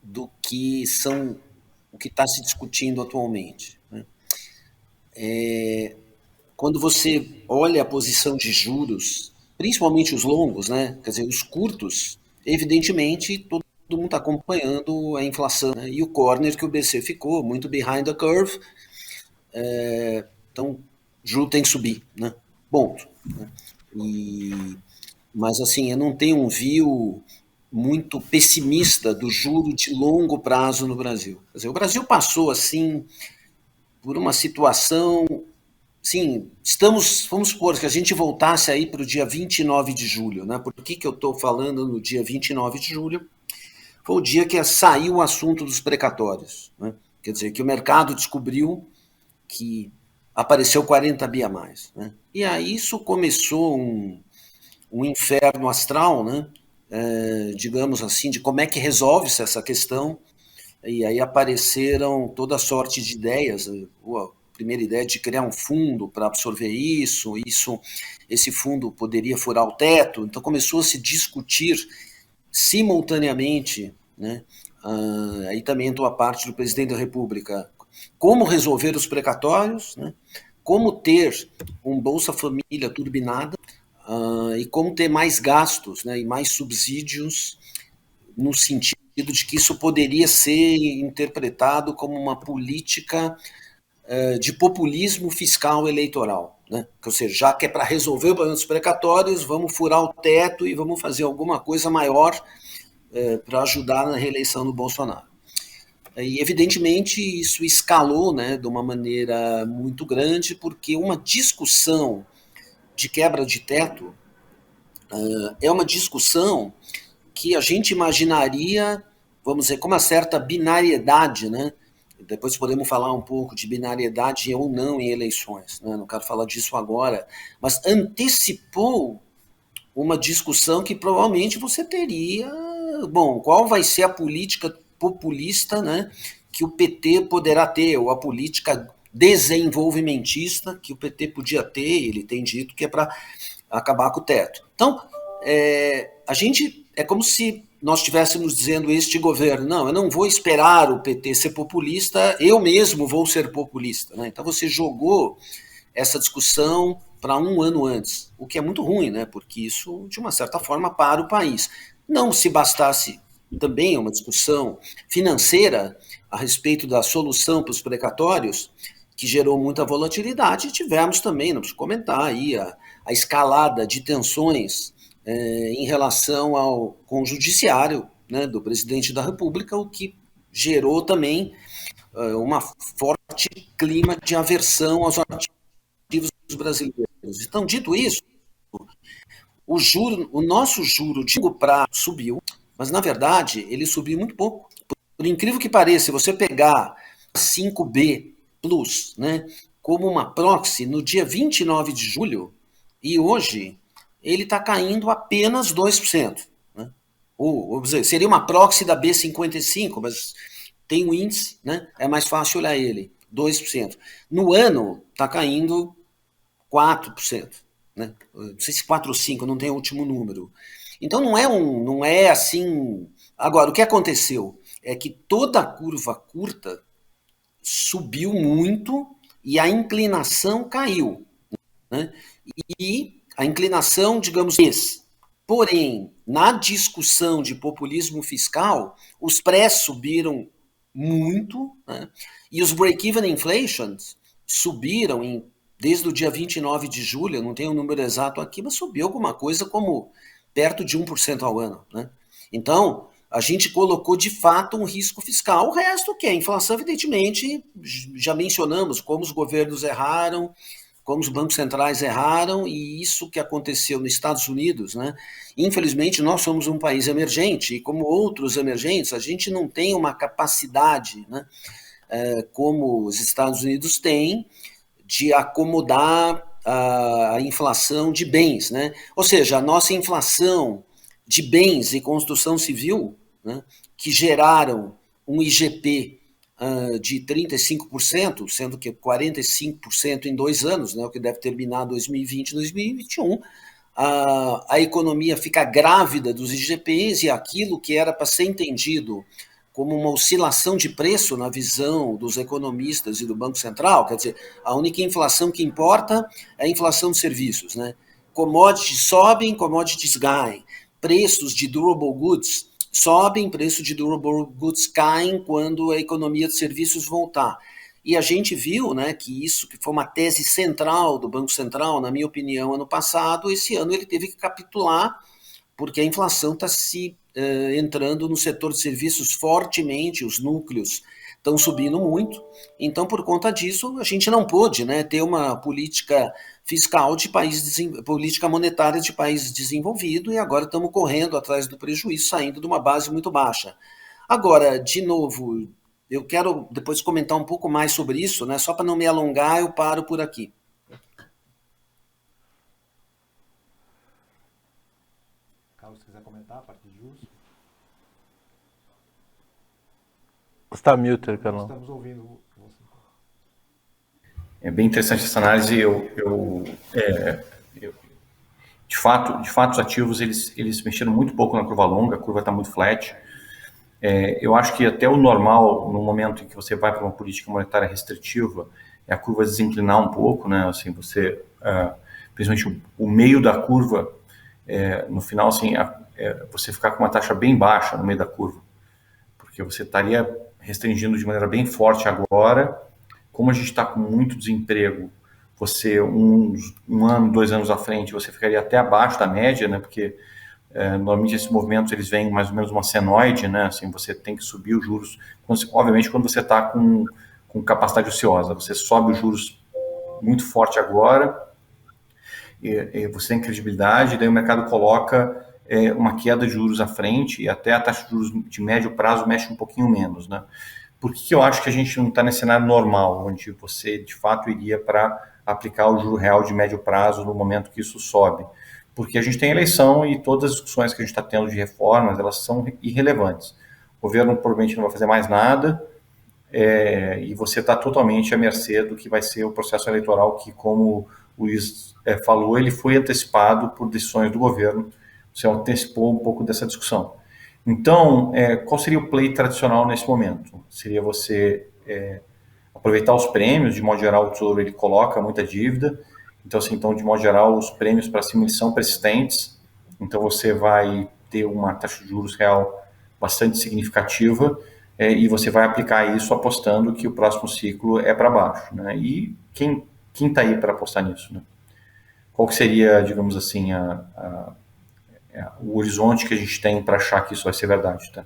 do que o que está se discutindo atualmente. Né? quando você olha a posição de juros, principalmente os longos, né? Quer dizer, os curtos, evidentemente, todo mundo está acompanhando a inflação, né? E o corner que o BC ficou, muito behind the curve, então, juro tem que subir, né? Ponto. Né? Mas assim, eu não tenho um view muito pessimista do juro de longo prazo no Brasil. Quer dizer, o Brasil passou assim por uma situação, sim, vamos supor que a gente voltasse aí para o dia 29 de julho, né? Por que eu estou falando no dia 29 de julho? Foi o dia que saiu o assunto dos precatórios, né? Quer dizer, que o mercado descobriu que apareceu 40 bi a mais, né? E aí isso começou um inferno astral, né? Digamos assim, de como é que resolve-se essa questão. E aí apareceram toda sorte de ideias. A primeira ideia de criar um fundo para absorver esse fundo poderia furar o teto. Então começou a se discutir simultaneamente, né? Aí também entrou a parte do presidente da República, como resolver os precatórios, né? Como ter um Bolsa Família turbinada, e como ter mais gastos, né? E mais subsídios, no sentido de que isso poderia ser interpretado como uma política de populismo fiscal eleitoral. Né? Ou seja, já que é para resolver o problema dos precatórios, vamos furar o teto e vamos fazer alguma coisa maior para ajudar na reeleição do Bolsonaro. E, evidentemente, isso escalou, né, de uma maneira muito grande, porque uma discussão de quebra de teto é uma discussão que a gente imaginaria, vamos dizer, com uma certa binariedade, né? Depois podemos falar um pouco de binariedade ou não em eleições, né? Não quero falar disso agora, mas antecipou uma discussão que provavelmente você teria, bom, qual vai ser a política populista, né, que o PT poderá ter, ou a política desenvolvimentista que o PT podia ter, ele tem dito que é para acabar com o teto. Então, a gente, é como se nós estivéssemos dizendo este governo, não, eu não vou esperar o PT ser populista, eu mesmo vou ser populista. Né? Então você jogou essa discussão para um ano antes, o que é muito ruim, né? Porque isso, de uma certa forma, para o país. Não se bastasse também uma discussão financeira a respeito da solução para os precatórios, que gerou muita volatilidade, tivemos também, não preciso comentar aí, a escalada de tensões em relação com o judiciário, né, do presidente da República, o que gerou também uma forte clima de aversão aos ativos brasileiros. Então, dito isso, o nosso juro de longo prazo subiu, mas na verdade ele subiu muito pouco. Por incrível que pareça, se você pegar 5B Plus, né, como uma proxy no dia 29 de julho, e hoje ele está caindo apenas 2%. Né? Ou dizer, seria uma proxy da B55, mas tem o índice, né? É mais fácil olhar ele, 2%. No ano está caindo 4%. Né? Não sei se 4 ou 5, não tem o último número. Então não é assim. Agora, o que aconteceu é que toda a curva curta subiu muito e a inclinação caiu. Né? E a inclinação, digamos, porém, na discussão de populismo fiscal, os prés subiram muito, né? E os break-even inflations subiram desde o dia 29 de julho, eu não tenho o número exato aqui, mas subiu alguma coisa como perto de 1% ao ano. Né? Então, a gente colocou de fato um risco fiscal. O resto, que é a inflação, evidentemente, já mencionamos como os governos erraram, como os bancos centrais erraram, e isso que aconteceu nos Estados Unidos, né? Infelizmente, nós somos um país emergente, e como outros emergentes, a gente não tem uma capacidade, né, como os Estados Unidos têm, de acomodar a inflação de bens. Né? Ou seja, a nossa inflação de bens e construção civil, né, que geraram um IGP de 35%, sendo que 45% em 2 anos, né, o que deve terminar 2020 e 2021, a economia fica grávida dos IGPs e aquilo que era para ser entendido como uma oscilação de preço na visão dos economistas e do Banco Central. Quer dizer, a única inflação que importa é a inflação de serviços, né? Commodities sobem, commodities caem. Preços de durable goods sobem, preços de durable goods caem quando a economia de serviços voltar. E a gente viu, né, que isso que foi uma tese central do Banco Central, na minha opinião, ano passado. Esse ano ele teve que capitular, porque a inflação está entrando no setor de serviços fortemente, os núcleos estão subindo muito. Então, por conta disso, a gente não pôde, né, ter uma política fiscal de política monetária de país desenvolvido, e agora estamos correndo atrás do prejuízo, saindo de uma base muito baixa. Agora, de novo, eu quero depois comentar um pouco mais sobre isso, né, só para não me alongar, eu paro por aqui. Carlos, se quiser comentar a parte de juros. Você está muted, Carlão. Estamos ouvindo você. É bem interessante essa análise. De fato, os ativos eles mexeram muito pouco na curva longa, a curva está muito flat. Eu acho que até o normal, no momento em que você vai para uma política monetária restritiva, é a curva desinclinar um pouco, né? Assim, você, principalmente o meio da curva, no final, assim, você ficar com uma taxa bem baixa no meio da curva, porque você estaria restringindo de maneira bem forte agora. Como a gente está com muito desemprego, você um ano, 2 anos à frente, você ficaria até abaixo da média, né? Porque normalmente esses movimentos eles vêm mais ou menos uma senoide, né? Assim, você tem que subir os juros, obviamente quando você está com capacidade ociosa, você sobe os juros muito forte agora, e você tem credibilidade, daí o mercado coloca uma queda de juros à frente, e até a taxa de juros de médio prazo mexe um pouquinho menos, né? Por que eu acho que a gente não está nesse cenário normal, onde você de fato iria para aplicar o juro real de médio prazo no momento que isso sobe? Porque a gente tem eleição e todas as discussões que a gente está tendo de reformas, elas são irrelevantes. O governo provavelmente não vai fazer mais nada, e você está totalmente à mercê do que vai ser o processo eleitoral, que, como o Luiz falou, ele foi antecipado por decisões do governo. Você antecipou um pouco dessa discussão. Então, qual seria o play tradicional nesse momento? Seria você aproveitar os prêmios. De modo geral, o Tesouro ele coloca muita dívida. Então, assim, de modo geral, os prêmios para cima são persistentes. Então, você vai ter uma taxa de juros real bastante significativa, e você vai aplicar isso apostando que o próximo ciclo é para baixo, né? E quem está aí para apostar nisso, né? Qual que seria, digamos assim, o horizonte que a gente tem para achar que isso vai ser verdade, tá?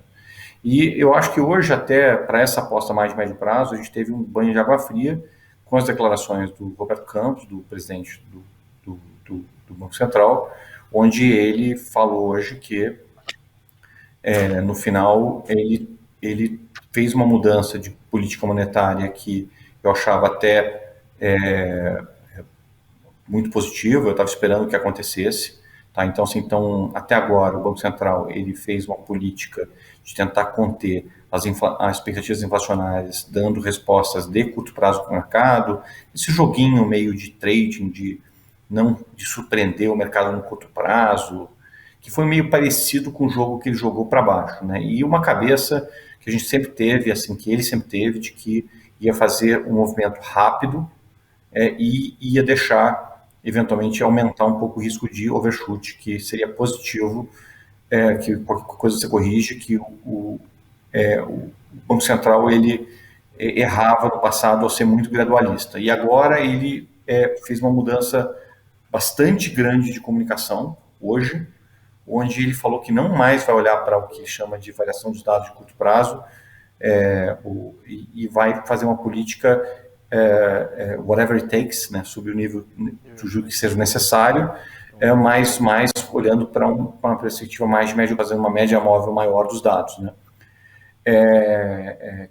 E eu acho que hoje, até para essa aposta mais de médio prazo, a gente teve um banho de água fria com as declarações do Roberto Campos, do presidente do Banco Central, onde ele falou hoje que, no final, ele fez uma mudança de política monetária que eu achava até muito positiva. Eu estava esperando que acontecesse. Tá? Então, assim, até agora, o Banco Central ele fez uma política de tentar conter as expectativas inflacionárias, dando respostas de curto prazo para o mercado, esse joguinho meio de trading, de surpreender o mercado no curto prazo, que foi meio parecido com o jogo que ele jogou para baixo, né? E uma cabeça que a gente sempre teve, assim, que ele sempre teve, de que ia fazer um movimento rápido, e ia deixar, eventualmente, aumentar um pouco o risco de overshoot, que seria positivo, que qualquer coisa você corrige, que o Banco Central ele errava no passado ao ser muito gradualista. E agora ele fez uma mudança bastante grande de comunicação, hoje, onde ele falou que não mais vai olhar para o que chama de variação dos dados de curto prazo, e vai fazer uma política whatever it takes, né, sob o nível do juro que seja necessário, mais olhando para uma perspectiva mais de médio, fazendo uma média móvel maior dos dados, né?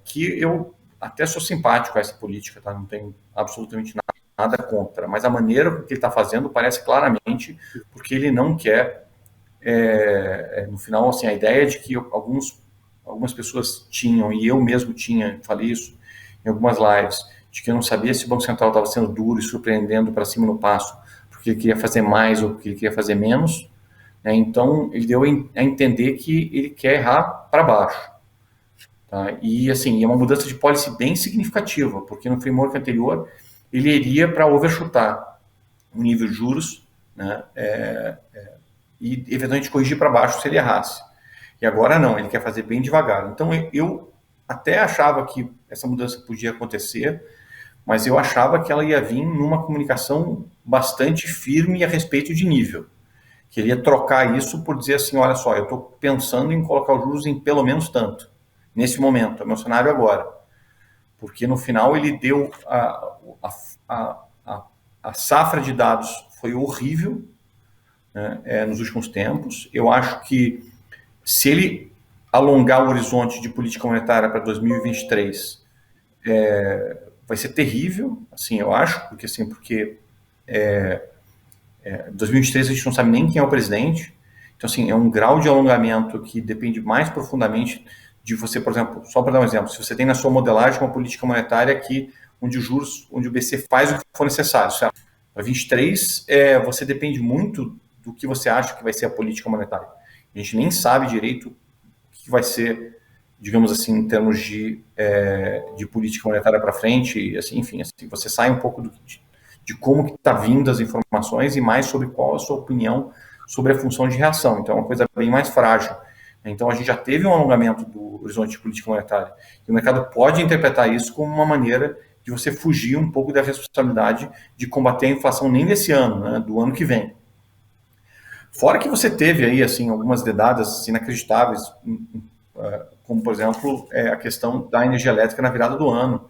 Que eu até sou simpático a essa política, tá? Não tenho absolutamente nada contra, mas a maneira que ele está fazendo parece claramente porque ele não quer, no final, assim, a ideia de que algumas pessoas tinham, e eu mesmo falei isso em algumas lives, de que eu não sabia se o Banco Central estava sendo duro e surpreendendo para cima no passo, porque ele queria fazer mais ou porque ele queria fazer menos, né? Então, ele deu a entender que ele quer errar para baixo. Tá? E, assim, é uma mudança de policy bem significativa, porque no framework anterior ele iria para overshootar o nível de juros, né, e eventualmente corrigir para baixo se ele errasse. E agora não, ele quer fazer bem devagar. Então eu até achava que essa mudança podia acontecer, mas eu achava que ela ia vir numa comunicação bastante firme a respeito de nível. Queria trocar isso por dizer assim, olha só, eu estou pensando em colocar os juros em pelo menos tanto, nesse momento, é o meu cenário agora. Porque no final ele deu a safra de dados foi horrível, né, nos últimos tempos. Eu acho que se ele alongar o horizonte de política monetária para 2023, vai ser terrível, assim, eu acho, porque 2023 a gente não sabe nem quem é o presidente, então, assim, é um grau de alongamento que depende mais profundamente de você, por exemplo, só para dar um exemplo, se você tem na sua modelagem uma política monetária onde o BC faz o que for necessário, certo? Para 23, você depende muito do que você acha que vai ser a política monetária. A gente nem sabe direito o que vai ser, digamos assim, em termos de política monetária para frente, assim, enfim, assim, você sai um pouco de como que está vindo as informações e mais sobre qual a sua opinião sobre a função de reação. Então, é uma coisa bem mais frágil. Então, a gente já teve um alongamento do horizonte de política monetária. E o mercado pode interpretar isso como uma maneira de você fugir um pouco da responsabilidade de combater a inflação nem desse ano, né, do ano que vem. Fora que você teve aí, assim, algumas dedadas inacreditáveis, como, por exemplo, a questão da energia elétrica na virada do ano,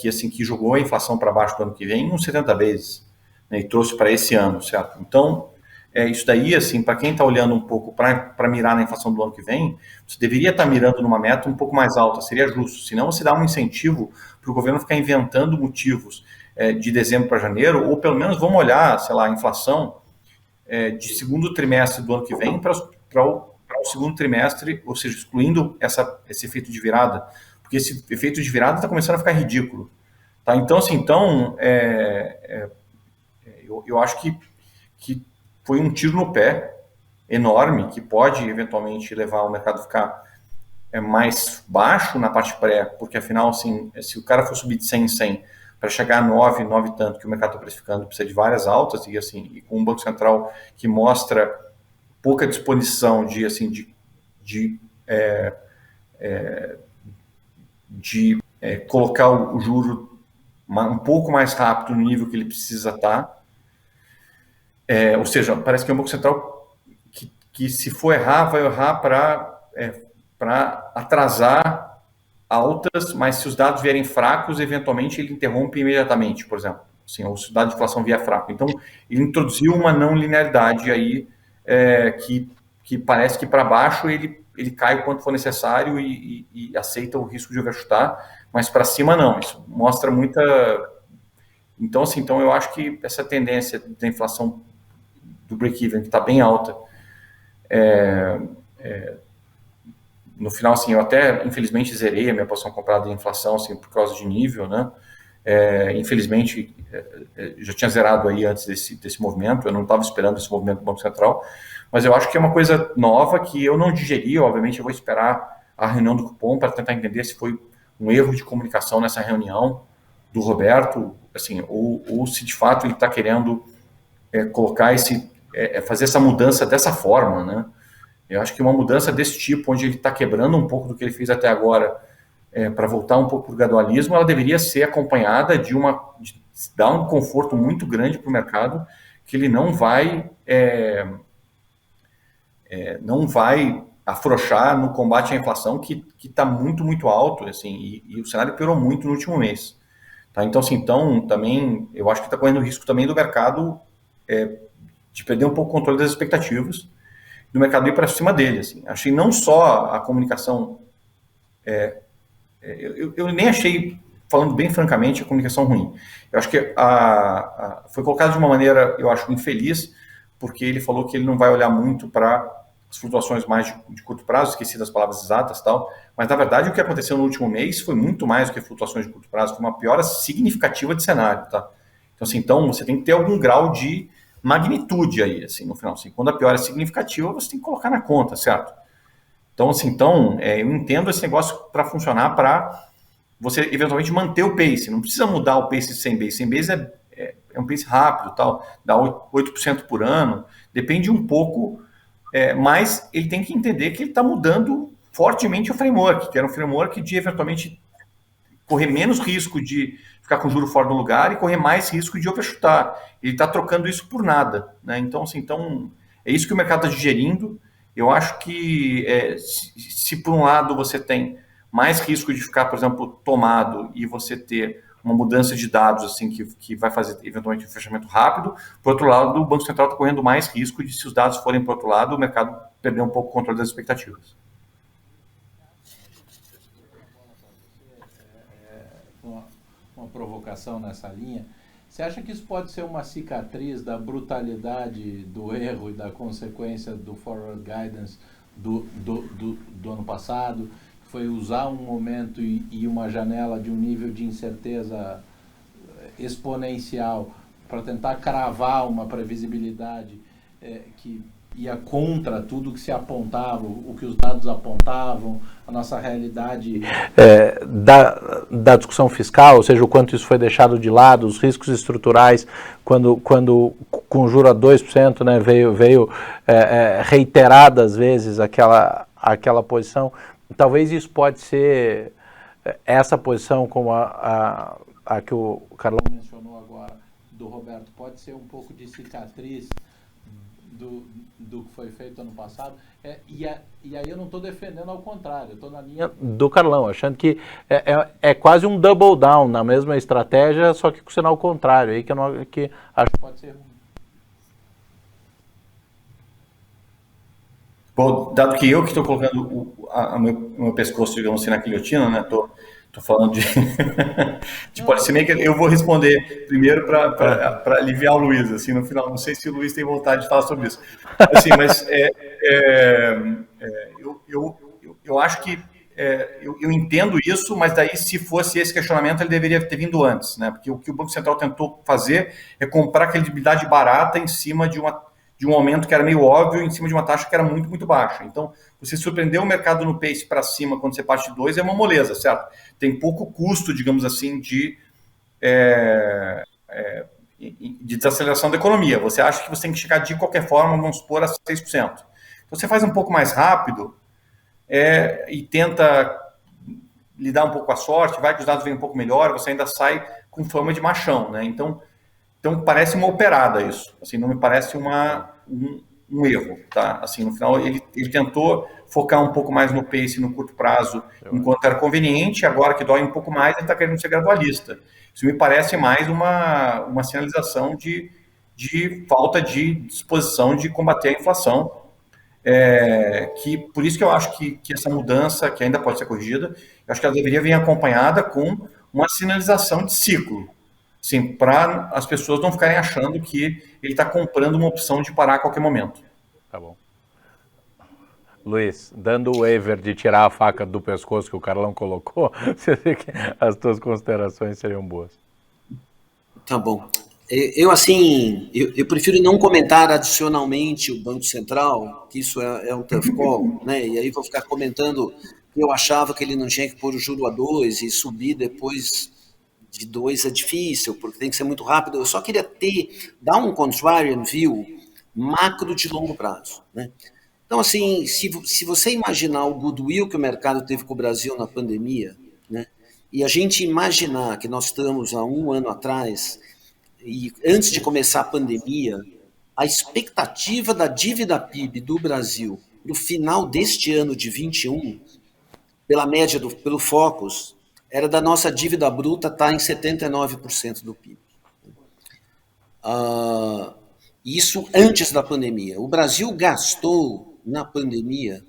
que jogou a inflação para baixo do ano que vem uns 70 vezes, né, e trouxe para esse ano, certo? Então, isso daí, assim, para quem está olhando um pouco para mirar na inflação do ano que vem, você deveria estar mirando numa meta um pouco mais alta, seria justo. Senão você dá um incentivo para o governo ficar inventando motivos de dezembro para janeiro, ou pelo menos vamos olhar, sei lá, a inflação de segundo trimestre do ano que vem para o segundo trimestre, ou seja, excluindo esse efeito de virada, porque esse efeito de virada está começando a ficar ridículo. Tá? Então, assim, eu acho que foi um tiro no pé enorme, que pode eventualmente levar o mercado a ficar mais baixo na parte pré, porque afinal, assim, se o cara for subir de 100 em 100 para chegar a 9 e tanto que o mercado está precificando, precisa de várias altas, e assim, e com um Banco Central que mostra pouca disposição de colocar o juro um pouco mais rápido no nível que ele precisa estar. Ou seja, parece que é um Banco Central que se for errar, vai errar para atrasar altas, mas se os dados vierem fracos, eventualmente ele interrompe imediatamente, por exemplo. Assim, ou se o dado de inflação vier fraco. Então, ele introduziu uma não linearidade aí que parece que para baixo ele cai o quanto for necessário e aceita o risco de overshootar, mas para cima não. Isso mostra muita... Então, assim, eu acho que essa tendência da inflação do break-even, que está bem alta, no final, assim, eu até, infelizmente, zerei a minha posição comprada em inflação, assim, por causa de nível, né? Infelizmente, já tinha zerado aí antes desse movimento, eu não estava esperando esse movimento do Banco Central, mas eu acho que é uma coisa nova que eu não digeri, obviamente eu vou esperar a reunião do cupom para tentar entender se foi um erro de comunicação nessa reunião do Roberto, assim, ou se de fato ele está querendo colocar fazer essa mudança dessa forma, né? Eu acho que uma mudança desse tipo, onde ele está quebrando um pouco do que ele fez até agora, para voltar um pouco para o gradualismo, ela deveria ser acompanhada de dar um conforto muito grande para o mercado, que ele não vai afrouxar no combate à inflação, que está muito, muito alto, assim, e o cenário piorou muito no último mês. Tá? Então, assim, também, eu acho que está correndo risco também do mercado de perder um pouco o controle das expectativas, do mercado ir para cima dele. Assim. Achei não só a comunicação... eu nem achei, falando bem francamente, a comunicação ruim. Eu acho que foi colocado de uma maneira, eu acho, infeliz, porque ele falou que ele não vai olhar muito para as flutuações mais de curto prazo, esqueci das palavras exatas e tal, mas na verdade o que aconteceu no último mês foi muito mais do que flutuações de curto prazo, foi uma piora significativa de cenário, tá? Então, assim, você tem que ter algum grau de magnitude aí, assim, no final. Assim, quando a piora é significativa, você tem que colocar na conta, certo? Então, assim, eu entendo esse negócio para funcionar para você eventualmente manter o pace. Não precisa mudar o pace de 100 base. 100 base é um pace rápido, tal, dá 8% por ano, depende um pouco, mas ele tem que entender que ele está mudando fortemente o framework, que era um framework de eventualmente correr menos risco de ficar com o juro fora do lugar e correr mais risco de overshootar. Ele está trocando isso por nada, né? Então, assim, é isso que o mercado está digerindo. Eu acho que se por um lado você tem mais risco de ficar, por exemplo, tomado e você ter uma mudança de dados assim que vai fazer eventualmente um fechamento rápido, por outro lado, o Banco Central está correndo mais risco de, se os dados forem para o outro lado, o mercado perder um pouco o controle das expectativas. Uma provocação nessa linha. Você acha que isso pode ser uma cicatriz da brutalidade do erro e da consequência do forward guidance do ano passado, que foi usar um momento e uma janela de um nível de incerteza exponencial para tentar cravar uma previsibilidade que ia contra tudo que se apontava, o que os dados apontavam, a nossa realidade da discussão fiscal, ou seja, o quanto isso foi deixado de lado, os riscos estruturais, quando com juro a 2%, né, veio reiteradas vezes aquela posição. Talvez isso pode ser, essa posição como a que o Carlão mencionou agora, do Roberto, pode ser um pouco de cicatriz do que foi feito ano passado, e aí eu não estou defendendo ao contrário, eu estou na linha do Carlão, achando que é quase um double down na mesma estratégia, só que com o sinal contrário, aí que acho que pode ser ruim. Bom, dado que eu que estou colocando o meu pescoço, digamos assim, na guilhotina, né, estou falando de policymaker, eu vou responder primeiro para aliviar o Luiz, assim, no final. Não sei se o Luiz tem vontade de falar sobre isso. Assim, mas eu acho que eu entendo isso, mas daí, se fosse esse questionamento, ele deveria ter vindo antes, né? Porque o que o Banco Central tentou fazer é comprar credibilidade barata em cima de um aumento que era meio óbvio, em cima de uma taxa que era muito, muito baixa. Então, você surpreender o mercado no pace para cima quando você parte de 2 é uma moleza, certo? Tem pouco custo, digamos assim, de desaceleração da economia. Você acha que você tem que chegar de qualquer forma, vamos supor, a 6%. Então, você faz um pouco mais rápido e tenta lidar um pouco com a sorte, vai que os dados vêm um pouco melhor, você ainda sai com fama de machão, né? Então parece uma operada isso, assim, não me parece um erro, tá? Assim, no final ele tentou focar um pouco mais no pace no curto prazo, enquanto era conveniente, agora que dói um pouco mais, ele está querendo ser gradualista. Isso me parece mais uma sinalização de falta de disposição de combater a inflação, que por isso que eu acho que essa mudança, que ainda pode ser corrigida, eu acho que ela deveria vir acompanhada com uma sinalização de ciclo. Sim, para as pessoas não ficarem achando que ele está comprando uma opção de parar a qualquer momento. Tá bom. Luiz, dando o waiver de tirar a faca do pescoço que o Carlão colocou, as tuas considerações seriam boas. Tá bom. Eu prefiro não comentar adicionalmente o Banco Central, que isso é um tough call, né? E aí vou ficar comentando que eu achava que ele não tinha que pôr o juro a 2 e subir depois de 2 é difícil, porque tem que ser muito rápido. Eu só queria dar um contrarian view macro de longo prazo, né? Então, assim, se você imaginar o goodwill que o mercado teve com o Brasil na pandemia, né, e a gente imaginar que nós estamos há um ano atrás, e antes de começar a pandemia, a expectativa da dívida PIB do Brasil no final deste ano de 21, pela média, pelo Focus, era da nossa dívida bruta estar em 79% do PIB. Isso antes da pandemia. O Brasil gastou, na pandemia,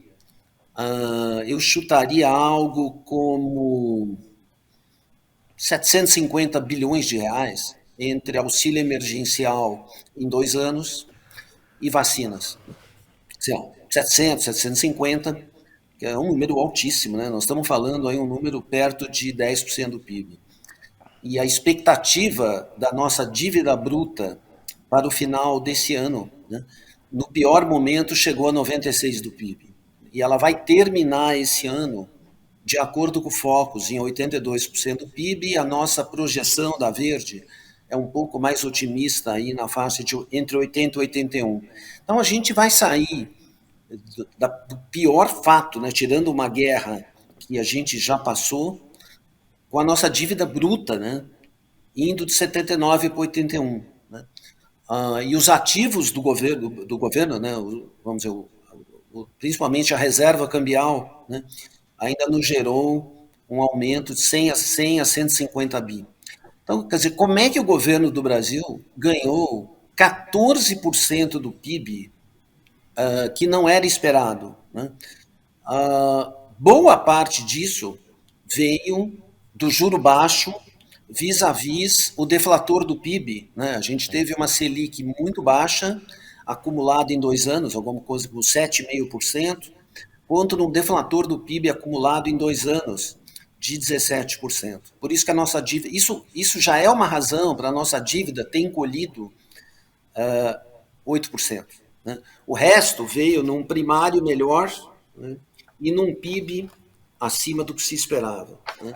eu chutaria algo como 750 bilhões de reais entre auxílio emergencial em 2 anos e vacinas. 700, 750, que é um número altíssimo, né? Nós estamos falando aí um número perto de 10% do PIB. E a expectativa da nossa dívida bruta para o final desse ano, né, no pior momento, chegou a 96% do PIB. e ela vai terminar esse ano, de acordo com o Focus, em 82% do PIB, e a nossa projeção da Verde é um pouco mais otimista aí na faixa de entre 80 e 81. Então a gente vai sair do pior fato, né, tirando uma guerra que a gente já passou, com a nossa dívida bruta, né, indo de 79 para 81. Né? E os ativos do governo, né, vamos dizer, principalmente a reserva cambial, né, ainda nos gerou um aumento de 100 a 150 bi. Então, quer dizer, como é que o governo do Brasil ganhou 14% do PIB que não era esperado? Né? Boa parte disso veio do juro baixo vis-à-vis o deflator do PIB. Né? A gente teve uma Selic muito baixa, acumulada em 2 anos, alguma coisa como 7,5%, quanto no deflator do PIB acumulado em 2 anos, de 17%. Por isso que a nossa dívida... Isso já é uma razão para a nossa dívida ter encolhido 8%. Né? O resto veio num primário melhor, né, e num PIB acima do que se esperava. Né?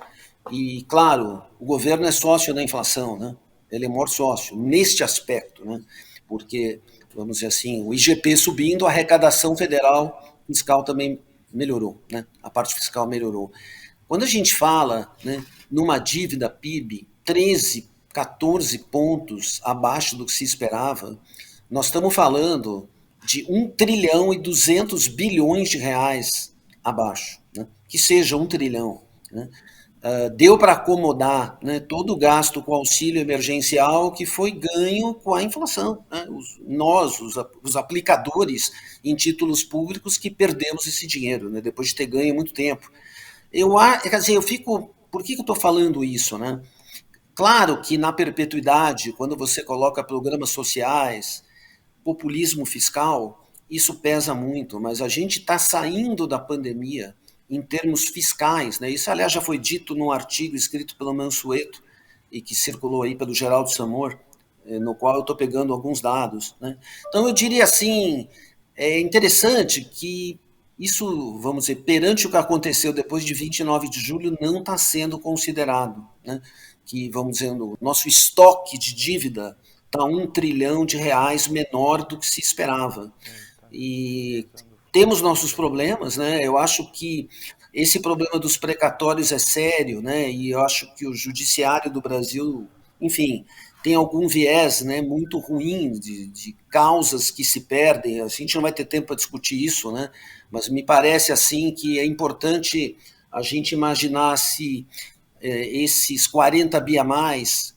E, claro, o governo é sócio da inflação, né? Ele é maior sócio neste aspecto, né? Porque, vamos dizer assim, o IGP subindo, a arrecadação federal fiscal também melhorou, né? A parte fiscal melhorou. Quando a gente fala, né, numa dívida PIB 13, 14 pontos abaixo do que se esperava, nós estamos falando de 1 trilhão e 200 bilhões de reais abaixo, né? Que seja 1 trilhão. Né? Deu para acomodar, né, todo o gasto com auxílio emergencial que foi ganho com a inflação. Né? Os aplicadores em títulos públicos que perdemos esse dinheiro, né, depois de ter ganho muito tempo. Quer dizer, eu fico... Por que eu estou falando isso? Né? Claro que na perpetuidade, quando você coloca programas sociais, populismo fiscal, isso pesa muito, mas a gente está saindo da pandemia em termos fiscais, né? Isso, aliás, já foi dito num artigo escrito pelo Mansueto e que circulou aí pelo Geraldo Samor, no qual eu estou pegando alguns dados. Né? Então, eu diria assim, é interessante que isso, vamos dizer, perante o que aconteceu depois de 29 de julho, não está sendo considerado. Né? Que, vamos dizer, o nosso estoque de dívida está 1 trilhão de reais menor do que se esperava. E temos nossos problemas, né? Eu acho que esse problema dos precatórios é sério, né? E eu acho que o judiciário do Brasil, enfim, tem algum viés, né, muito ruim de causas que se perdem. A gente não vai ter tempo para discutir isso, né? Mas me parece assim que é importante a gente imaginar se esses 40 bi a mais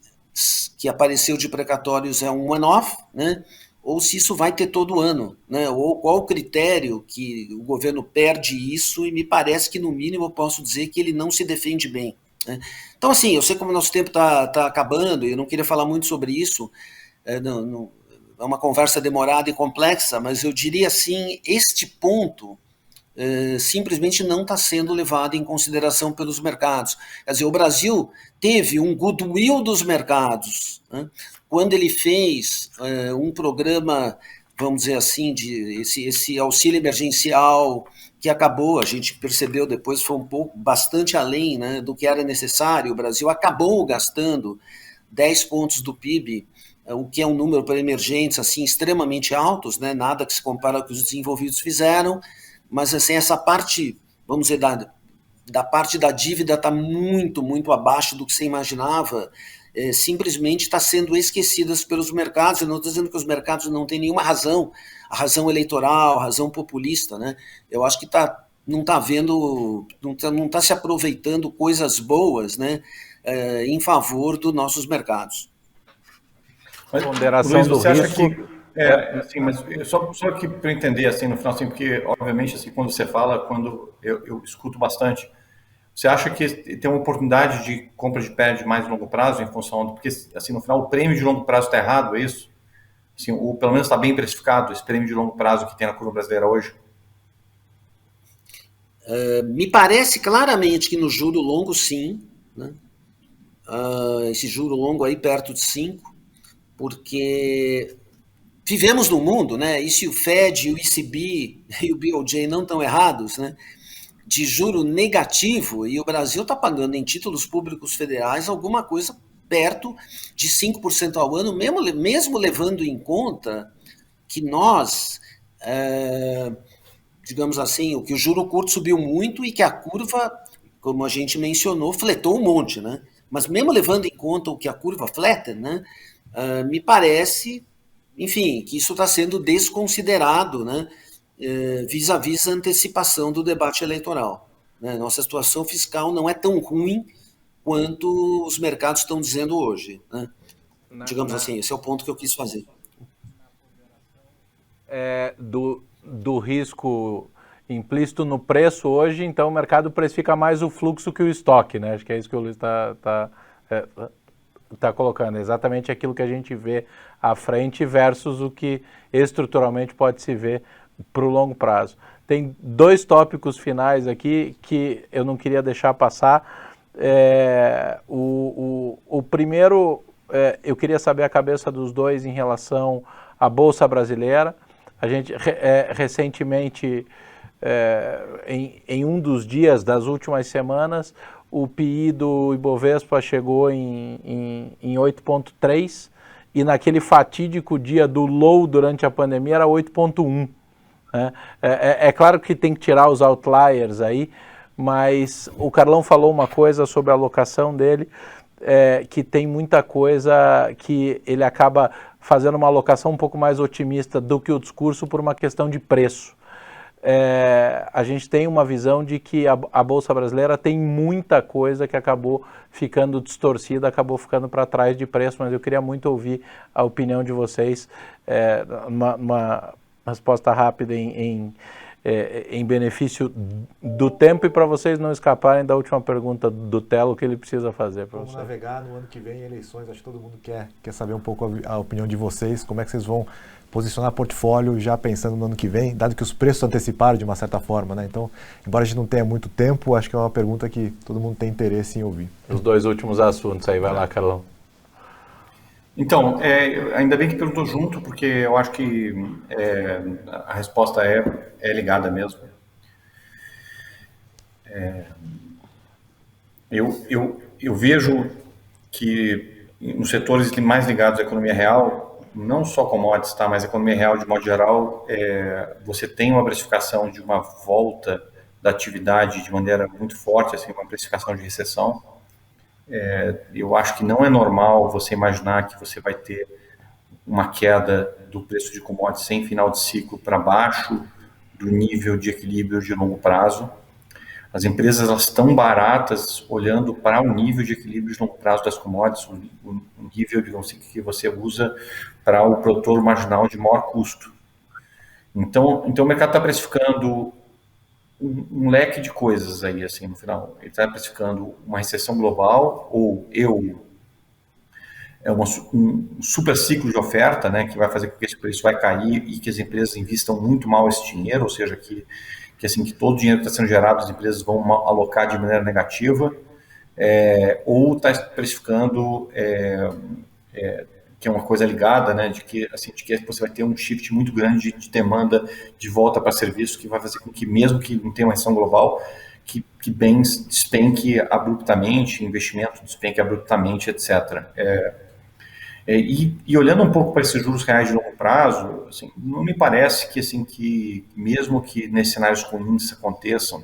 que apareceu de precatórios é um one-off, né? Ou se isso vai ter todo ano, né? Ou qual o critério que o governo perde isso, e me parece que, no mínimo, eu posso dizer que ele não se defende bem. Né? Então, assim, eu sei como o nosso tempo está acabando, e eu não queria falar muito sobre isso, é uma conversa demorada e complexa, mas eu diria assim, este ponto simplesmente não está sendo levado em consideração pelos mercados. Quer dizer, o Brasil teve um goodwill dos mercados, né? Quando ele fez um programa, vamos dizer assim, de esse auxílio emergencial que acabou, a gente percebeu depois, foi bastante além, né, do que era necessário. O Brasil acabou gastando 10 pontos do PIB, o que é um número para emergentes assim, extremamente altos, né, nada que se compara ao que os desenvolvidos fizeram, mas assim, essa parte, vamos dizer, da parte da dívida está muito, muito abaixo do que se imaginava, simplesmente está sendo esquecidas pelos mercados. Eu não estou dizendo que os mercados não têm nenhuma razão, a razão eleitoral, a razão populista, né? Eu acho que não está vendo, não tá se aproveitando coisas boas, né, em favor dos nossos mercados. Mas, Ponderação Luiz, do você acha risco. que assim, mas só aqui para entender assim no final, assim, porque obviamente assim quando você fala, quando eu escuto bastante, você acha que tem uma oportunidade de compra de pé de mais longo prazo em função do, porque assim no final o prêmio de longo prazo está errado, é isso? Assim, ou pelo menos está bem precificado esse prêmio de longo prazo que tem na curva brasileira hoje? Me parece claramente que no juro longo, sim, né? Esse juro longo aí perto de 5, porque vivemos num mundo, né, e se o Fed, o ECB e o BOJ não estão errados, né, de juro negativo, e o Brasil está pagando em títulos públicos federais alguma coisa perto de 5% ao ano, mesmo levando em conta que nós, digamos assim, que o juro curto subiu muito e que a curva, como a gente mencionou, fletou um monte, né? Mas mesmo levando em conta o que a curva fleta, né, me parece, enfim, que isso está sendo desconsiderado, né, vis-à-vis a antecipação do debate eleitoral. Né? Nossa situação fiscal não é tão ruim quanto os mercados estão dizendo hoje. Né? Digamos assim, esse é o ponto que eu quis fazer. Do risco implícito no preço hoje, então o mercado precifica mais o fluxo que o estoque, né? Acho que é isso que o Luiz está colocando, exatamente aquilo que a gente vê à frente versus o que estruturalmente pode se ver para o longo prazo. Tem 2 tópicos finais aqui que eu não queria deixar passar. O primeiro, eu queria saber a cabeça dos dois em relação à Bolsa Brasileira. A gente recentemente, em um dos dias das últimas semanas, o PI do Ibovespa chegou em 8,3 e naquele fatídico dia do low durante a pandemia era 8,1. Né? É claro que tem que tirar os outliers aí, mas o Carlão falou uma coisa sobre a alocação dele, que tem muita coisa que ele acaba fazendo uma alocação um pouco mais otimista do que o discurso por uma questão de preço. A gente tem uma visão de que a Bolsa Brasileira tem muita coisa que acabou ficando distorcida, acabou ficando para trás de preço, mas eu queria muito ouvir a opinião de vocês, uma resposta rápida em benefício do tempo e para vocês não escaparem da última pergunta do Telo que ele precisa fazer para vocês. Vamos navegar no ano que vem em eleições, acho que todo mundo quer saber um pouco a opinião de vocês, como é que vocês vão posicionar portfólio já pensando no ano que vem, dado que os preços anteciparam de uma certa forma, né? Então, embora a gente não tenha muito tempo, acho que é uma pergunta que todo mundo tem interesse em ouvir. Os 2 últimos assuntos aí, vai lá, Carlão. Então, ainda bem que perguntou junto, porque eu acho que a resposta é ligada mesmo. Eu vejo que nos setores mais ligados à economia real, não só commodities, tá, mas a economia real de modo geral, você tem uma precificação de uma volta da atividade de maneira muito forte, assim, uma precificação de recessão. Eu acho que não é normal você imaginar que você vai ter uma queda do preço de commodities sem final de ciclo para baixo do nível de equilíbrio de longo prazo. As empresas elas estão baratas olhando para o nível de equilíbrio de longo prazo das commodities, o nível que você usa para o produtor marginal de maior custo. Então o mercado está precificando um leque de coisas aí, assim, no final. Ele está precificando uma recessão global ou um super ciclo de oferta, né, que vai fazer com que esse preço vai cair e que as empresas investam muito mal esse dinheiro, ou seja, que todo o dinheiro que está sendo gerado as empresas vão alocar de maneira negativa, ou está precificando que é uma coisa ligada, né, de que você vai ter um shift muito grande de demanda de volta para serviços que vai fazer com que, mesmo que não tenha uma recessão global, que bens despenque abruptamente, investimento despenque abruptamente, etc. E olhando um pouco para esses juros reais de longo prazo, assim, não me parece que mesmo que nesses cenários ruins aconteçam,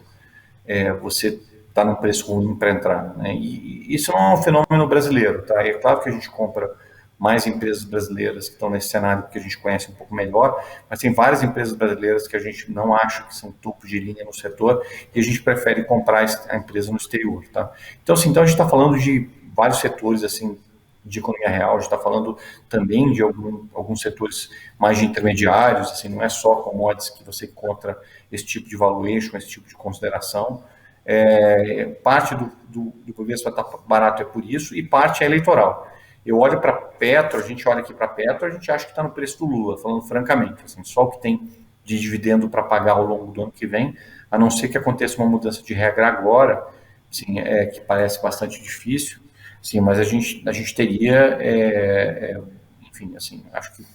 você está num preço ruim para entrar. Né? E isso não é um fenômeno brasileiro. Tá? É claro que a gente compra mais empresas brasileiras que estão nesse cenário que a gente conhece um pouco melhor, mas tem várias empresas brasileiras que a gente não acha que são topo de linha no setor e a gente prefere comprar a empresa no exterior. Tá? Então, assim, a gente está falando de vários setores assim, de economia real, a gente está falando também de alguns setores mais de intermediários, assim, não é só commodities que você encontra esse tipo de valuation, esse tipo de consideração. Parte do Ibovespa está barato por isso e parte é eleitoral. Eu olho para Petro, a gente olha aqui para Petro, a gente acha que está no preço do Lula, falando francamente, assim, só o que tem de dividendo para pagar ao longo do ano que vem, a não ser que aconteça uma mudança de regra agora, assim, que parece bastante difícil. Sim, mas a gente teria, enfim, assim, acho que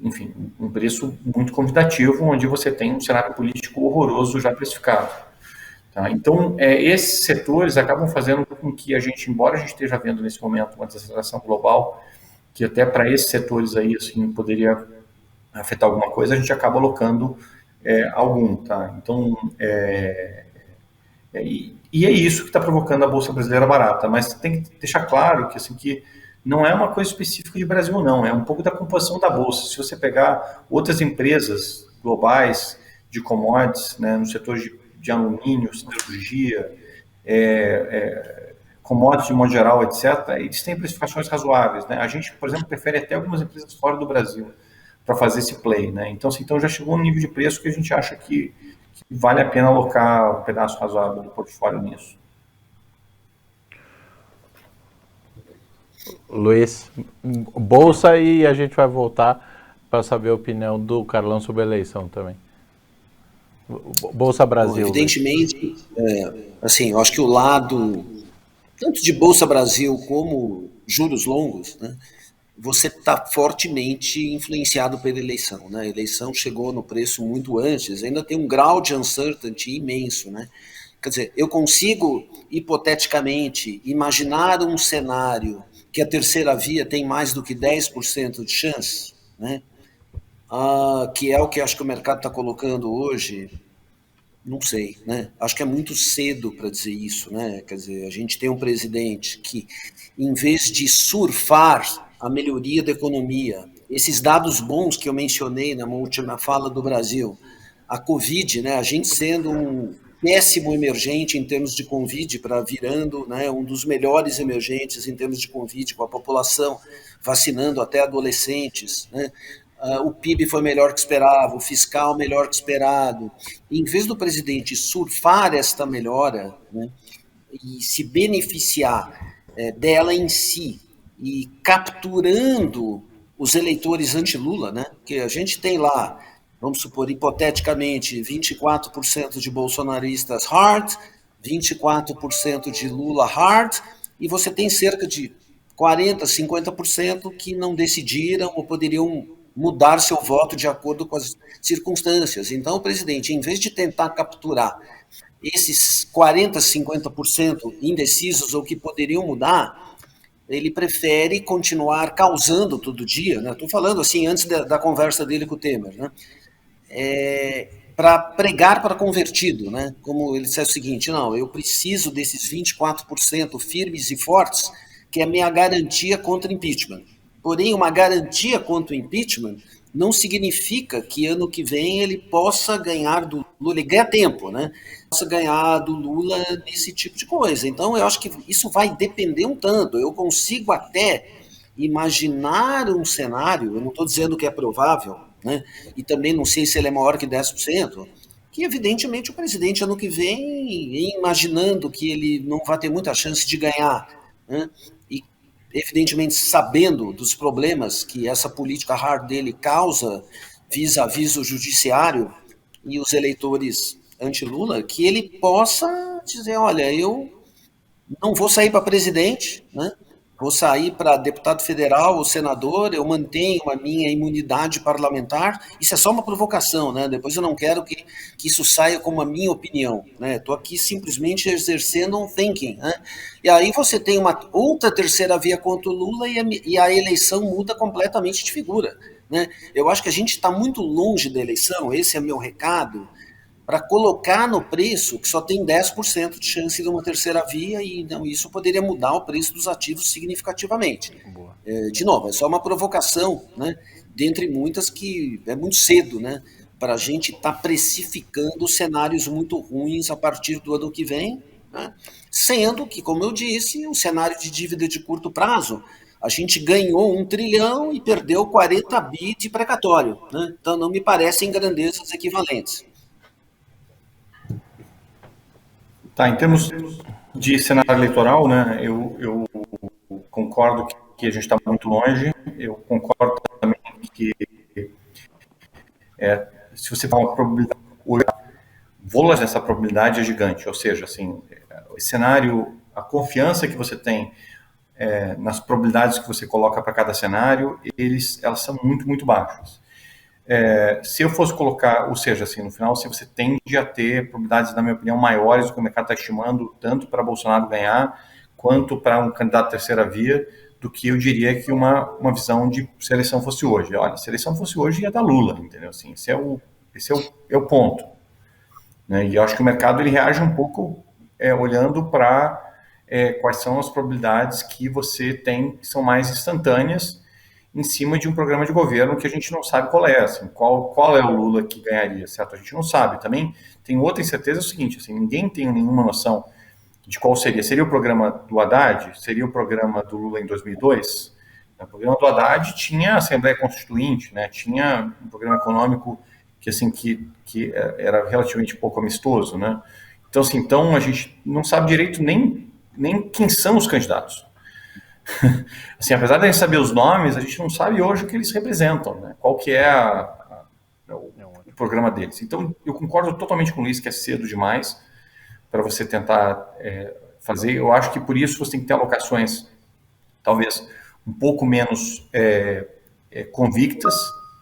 enfim, um preço muito convidativo, onde você tem um cenário político horroroso já precificado. Tá? Então, esses setores acabam fazendo com que a gente, embora a gente esteja vendo nesse momento uma desaceleração global, que até para esses setores aí, assim, poderia afetar alguma coisa, a gente acaba alocando algum, tá? Então, e é isso que está provocando a Bolsa Brasileira barata, mas tem que deixar claro que, assim, que não é uma coisa específica de Brasil, não, é um pouco da composição da Bolsa. Se você pegar outras empresas globais de commodities, né, no setor de alumínio, siderurgia, commodities de modo geral, etc., eles têm precificações razoáveis, né? A gente, por exemplo, prefere até algumas empresas fora do Brasil para fazer esse play, né? Então, assim, já chegou no nível de preço que a gente acha que vale a pena alocar um pedaço razoável do portfólio nisso. Luiz, Bolsa, e a gente vai voltar para saber a opinião do Carlão sobre a eleição também. Bolsa Brasil. Bom, evidentemente, assim, eu acho que o lado, tanto de Bolsa Brasil como juros longos, né, você está fortemente influenciado pela eleição, né? A eleição chegou no preço muito antes, ainda tem um grau de uncertainty imenso, né? Quer dizer, eu consigo, hipoteticamente, imaginar um cenário que a terceira via tem mais do que 10% de chance, né? Que é o que acho que o mercado está colocando hoje, não sei, né? Acho que é muito cedo para dizer isso, né? Quer dizer, a gente tem um presidente que, em vez de surfar a melhoria da economia, esses dados bons que eu mencionei na última fala do Brasil, a Covid, né? A gente sendo um péssimo emergente em termos de Covid, para virando, né, um dos melhores emergentes em termos de Covid, com a população vacinando até adolescentes, né? O PIB foi melhor que esperava, o fiscal melhor que esperado. Em vez do presidente surfar esta melhora, né, e se beneficiar dela em si, e capturando os eleitores anti-Lula, né, que a gente tem lá, vamos supor, hipoteticamente, 24% de bolsonaristas hard, 24% de Lula hard, e você tem cerca de 40%, 50% que não decidiram ou poderiam mudar seu voto de acordo com as circunstâncias. Então, o presidente, em vez de tentar capturar esses 40%, 50% indecisos ou que poderiam mudar, ele prefere continuar causando todo dia, né? Estou falando assim, antes da conversa dele com o Temer, né? Para pregar para convertido, né? Como ele disse o seguinte, não, eu preciso desses 24% firmes e fortes, que é a minha garantia contra impeachment. Porém, uma garantia contra o impeachment não significa que ano que vem ele possa ganhar do Lula, ele ganha tempo, né? Possa ganhar do Lula nesse tipo de coisa. Então, eu acho que isso vai depender um tanto. Eu consigo até imaginar um cenário, eu não estou dizendo que é provável, né? E também não sei se ele é maior que 10%, que evidentemente o presidente ano que vem, imaginando que ele não vai ter muita chance de ganhar, né? E evidentemente sabendo dos problemas que essa política hard dele causa vis-à-vis o judiciário e os eleitores anti-Lula, que ele possa dizer, olha, eu não vou sair para presidente, né? Vou sair para deputado federal ou senador, eu mantenho a minha imunidade parlamentar. Isso é só uma provocação, né? Depois eu não quero que isso saia como a minha opinião, né? Estou aqui simplesmente exercendo um thinking, né? E aí você tem uma outra terceira via contra o Lula e a eleição muda completamente de figura, né? Eu acho que a gente está muito longe da eleição, esse é meu recado, para colocar no preço que só tem 10% de chance de uma terceira via e não, isso poderia mudar o preço dos ativos significativamente. De novo, é só uma provocação, né, dentre muitas que é muito cedo, né, para a gente estar precificando cenários muito ruins a partir do ano que vem, né, sendo que, como eu disse, o cenário de dívida de curto prazo, a gente ganhou 1 trilhão e perdeu 40 bi de precatório, né, então não me parecem grandezas equivalentes. Tá, em termos de cenário eleitoral, né, eu concordo que a gente está muito longe, eu concordo também que se você fala uma probabilidade, vôlage dessa probabilidade é gigante, ou seja, assim, o cenário, a confiança que você tem nas probabilidades que você coloca para cada cenário, elas são muito, muito baixas. Se eu fosse colocar, ou seja, assim, no final, se você tende a ter probabilidades, na minha opinião, maiores do que o mercado está estimando, tanto para Bolsonaro ganhar, quanto para um candidato terceira via, do que eu diria que uma visão de se a eleição fosse hoje. Olha, se a eleição fosse hoje, ia dar Lula, entendeu? Assim, esse é o ponto. Né? E eu acho que o mercado ele reage um pouco olhando para quais são as probabilidades que você tem, que são mais instantâneas, em cima de um programa de governo que a gente não sabe qual é, assim, qual é o Lula que ganharia, certo? A gente não sabe. Também tem outra incerteza, é o seguinte, assim, ninguém tem nenhuma noção de qual seria. Seria o programa do Haddad? Seria o programa do Lula em 2002? O programa do Haddad tinha a Assembleia Constituinte, né? Tinha um programa econômico que, assim, que era relativamente pouco amistoso, né? Então, assim, a gente não sabe direito nem quem são os candidatos. Assim, apesar de a gente saber os nomes, a gente não sabe hoje o que eles representam, né? Qual que é o programa deles. Então, eu concordo totalmente com o Luiz que é cedo demais para você tentar fazer. Eu acho que por isso você tem que ter alocações talvez um pouco menos convictas,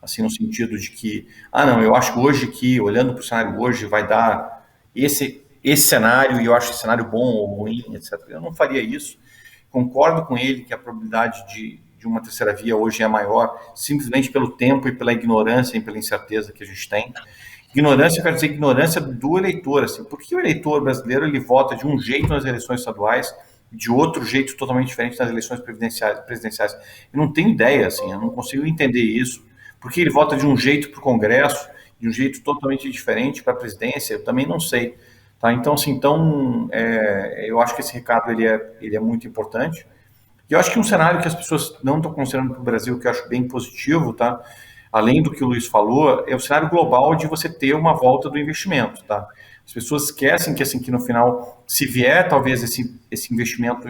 assim, no sentido de que, não, eu acho que hoje que, olhando para o cenário hoje, vai dar esse cenário, e eu acho esse cenário bom ou ruim, etc. Eu não faria isso. Concordo com ele que a probabilidade de uma terceira via hoje é maior, simplesmente pelo tempo e pela ignorância e pela incerteza que a gente tem. Ignorância, eu quero dizer ignorância do eleitor, assim, por que o eleitor brasileiro ele vota de um jeito nas eleições estaduais, de outro jeito totalmente diferente nas eleições presidenciais? Eu não tenho ideia, assim, eu não consigo entender isso. Por que ele vota de um jeito para o Congresso, de um jeito totalmente diferente para a presidência? Eu também não sei. Tá? Então, assim, eu acho que esse recado ele é muito importante. E eu acho que um cenário que as pessoas não estão considerando para o Brasil, que eu acho bem positivo, tá? Além do que o Luiz falou, é o cenário global de você ter uma volta do investimento. Tá? As pessoas esquecem que, assim, que no final, se vier talvez esse investimento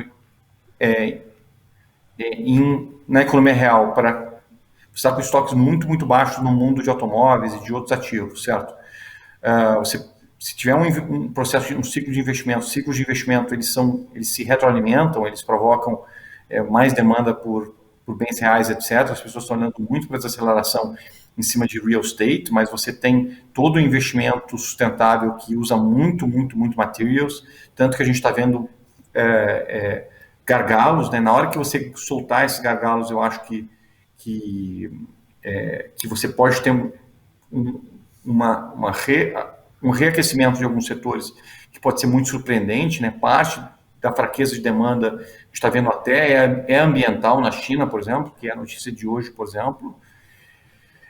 na economia real, para você está com estoques muito, muito baixos no mundo de automóveis e de outros ativos, certo? Se tiver um processo, um ciclo de investimento, ciclos de investimento, eles se retroalimentam, eles provocam mais demanda por bens reais, etc. As pessoas estão olhando muito para desaceleração em cima de real estate, mas você tem todo o investimento sustentável que usa muito, muito, muito materials, tanto que a gente está vendo gargalos, né? Na hora que você soltar esses gargalos, eu acho que você pode ter um reaquecimento de alguns setores que pode ser muito surpreendente, né? Parte da fraqueza de demanda, a gente está vendo até ambiental na China, por exemplo, que é a notícia de hoje, por exemplo.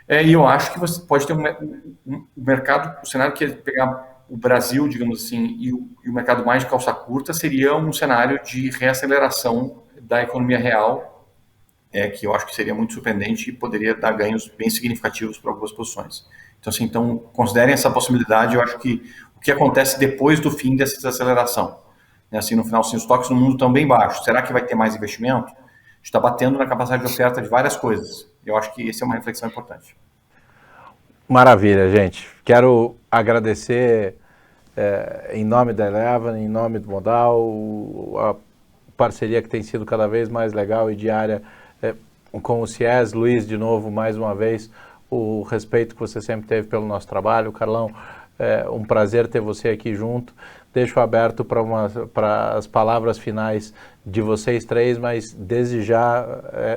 E eu acho que você pode ter um mercado, o cenário que é pegar o Brasil, digamos assim, e o mercado mais de calça curta seria um cenário de reaceleração da economia real, que eu acho que seria muito surpreendente e poderia dar ganhos bem significativos para algumas posições. Então, considerem essa possibilidade. Eu acho que o que acontece depois do fim dessa desaceleração, né? Assim, no final, assim, os estoques no mundo estão bem baixos. Será que vai ter mais investimento? A gente está batendo na capacidade de oferta de várias coisas. Eu acho que essa é uma reflexão importante. Maravilha, gente. Quero agradecer em nome da Eleven, em nome do Modal, a parceria que tem sido cada vez mais legal e diária com o CIES. Luiz, de novo, mais uma vez, o respeito que você sempre teve pelo nosso trabalho. Carlão, um prazer ter você aqui junto. Deixo aberto para as palavras finais de vocês três, mas desde já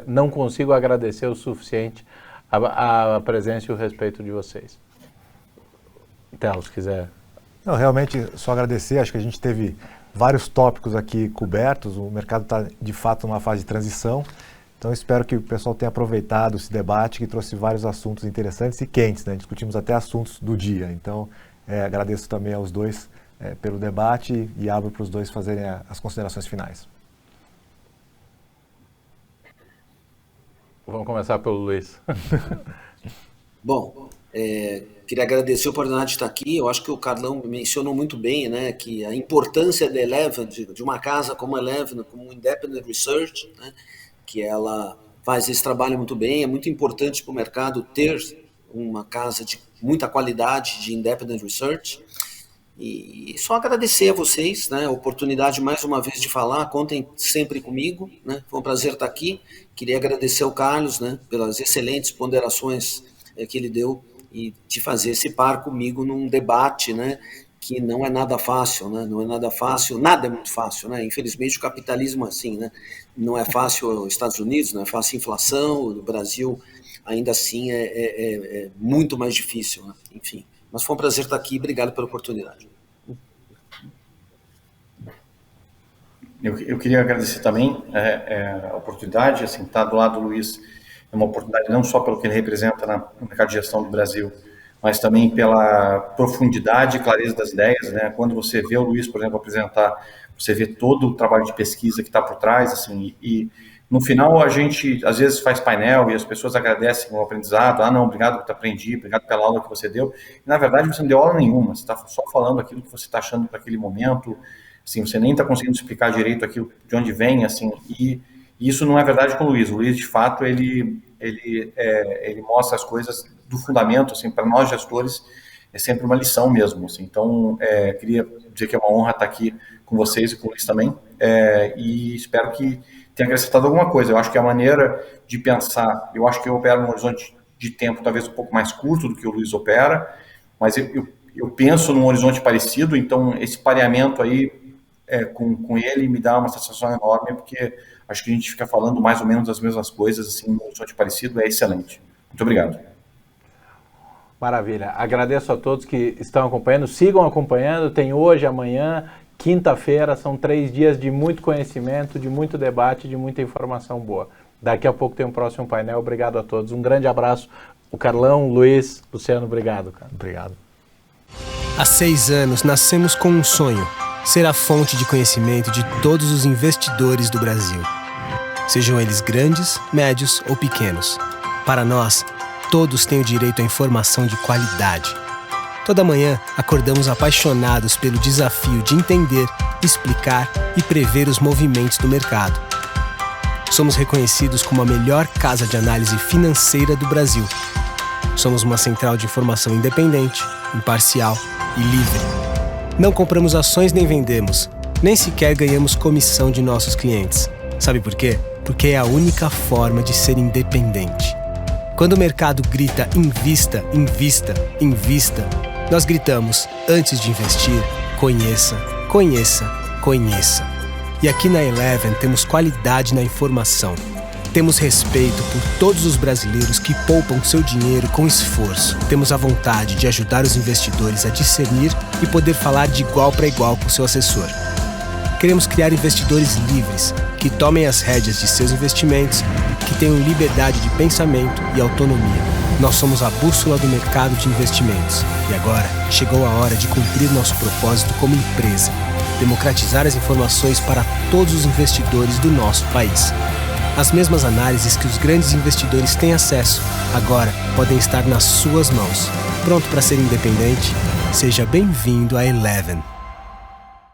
não consigo agradecer o suficiente a presença e o respeito de vocês. Então, se quiser. Não, realmente, só agradecer. Acho que a gente teve vários tópicos aqui cobertos. O mercado está, de fato, numa fase de transição. Então, espero que o pessoal tenha aproveitado esse debate, que trouxe vários assuntos interessantes e quentes, né? Discutimos até assuntos do dia. Então, agradeço também aos dois pelo debate e abro para os dois fazerem as considerações finais. Vamos começar pelo Luiz. Bom, queria agradecer a oportunidade de estar aqui. Eu acho que o Carlão mencionou muito bem, né, que a importância da Eleven, de uma casa como a Eleven, como Independent Research, né, que ela faz esse trabalho muito bem. É muito importante para o mercado ter uma casa de muita qualidade de Independent Research. E só agradecer a vocês, né, a oportunidade mais uma vez de falar, contem sempre comigo, né, foi um prazer estar aqui. Queria agradecer ao Carlos, né, pelas excelentes ponderações que ele deu e de fazer esse par comigo num debate, né, que não é nada fácil, né, não é nada fácil, nada é muito fácil, né, infelizmente o capitalismo é assim, né, não é fácil os Estados Unidos, não é fácil a inflação, o Brasil ainda assim é muito mais difícil, né, enfim. Mas foi um prazer estar aqui, obrigado pela oportunidade. Eu queria agradecer também a oportunidade, assim, estar do lado do Luiz é uma oportunidade não só pelo que ele representa no mercado de gestão do Brasil, mas também pela profundidade e clareza das ideias, né? Quando você vê o Luiz, por exemplo, apresentar, você vê todo o trabalho de pesquisa que está por trás, assim, e no final a gente às vezes faz painel e as pessoas agradecem o aprendizado, não, obrigado que aprendi, obrigado pela aula que você deu, e na verdade você não deu aula nenhuma, você está só falando aquilo que você está achando para aquele momento, assim, você nem está conseguindo explicar direito aquilo de onde vem, assim, e isso não é verdade com o Luiz. O Luiz, de fato, ele mostra as coisas do fundamento, assim, para nós gestores, é sempre uma lição mesmo, assim. Então, queria dizer que é uma honra estar aqui com vocês e com o Luiz também, e espero que tenha acrescentado alguma coisa. Eu acho que a maneira de pensar, eu acho que eu opero num horizonte de tempo talvez um pouco mais curto do que o Luiz opera, mas eu penso num horizonte parecido, então esse pareamento aí com ele me dá uma satisfação enorme, porque acho que a gente fica falando mais ou menos as mesmas coisas, assim, num horizonte parecido, é excelente. Muito obrigado. Maravilha. Agradeço a todos que estão acompanhando. Sigam acompanhando. Tem hoje, amanhã, quinta-feira. São 3 dias de muito conhecimento, de muito debate, de muita informação boa. Daqui a pouco tem um próximo painel. Obrigado a todos. Um grande abraço. O Carlão, o Luiz, Luciano, obrigado, cara. Obrigado. Há 6 anos, nascemos com um sonho: ser a fonte de conhecimento de todos os investidores do Brasil. Sejam eles grandes, médios ou pequenos. Para nós, todos têm o direito à informação de qualidade. Toda manhã, acordamos apaixonados pelo desafio de entender, explicar e prever os movimentos do mercado. Somos reconhecidos como a melhor casa de análise financeira do Brasil. Somos uma central de informação independente, imparcial e livre. Não compramos ações nem vendemos, nem sequer ganhamos comissão de nossos clientes. Sabe por quê? Porque é a única forma de ser independente. Quando o mercado grita invista, invista, invista, nós gritamos, antes de investir, conheça, conheça, conheça. E aqui na Eleven temos qualidade na informação. Temos respeito por todos os brasileiros que poupam seu dinheiro com esforço. Temos a vontade de ajudar os investidores a discernir e poder falar de igual para igual com seu assessor. Queremos criar investidores livres, que tomem as rédeas de seus investimentos, que tenham liberdade de pensamento e autonomia. Nós somos a bússola do mercado de investimentos. E agora, chegou a hora de cumprir nosso propósito como empresa: democratizar as informações para todos os investidores do nosso país. As mesmas análises que os grandes investidores têm acesso, agora podem estar nas suas mãos. Pronto para ser independente? Seja bem-vindo à Eleven.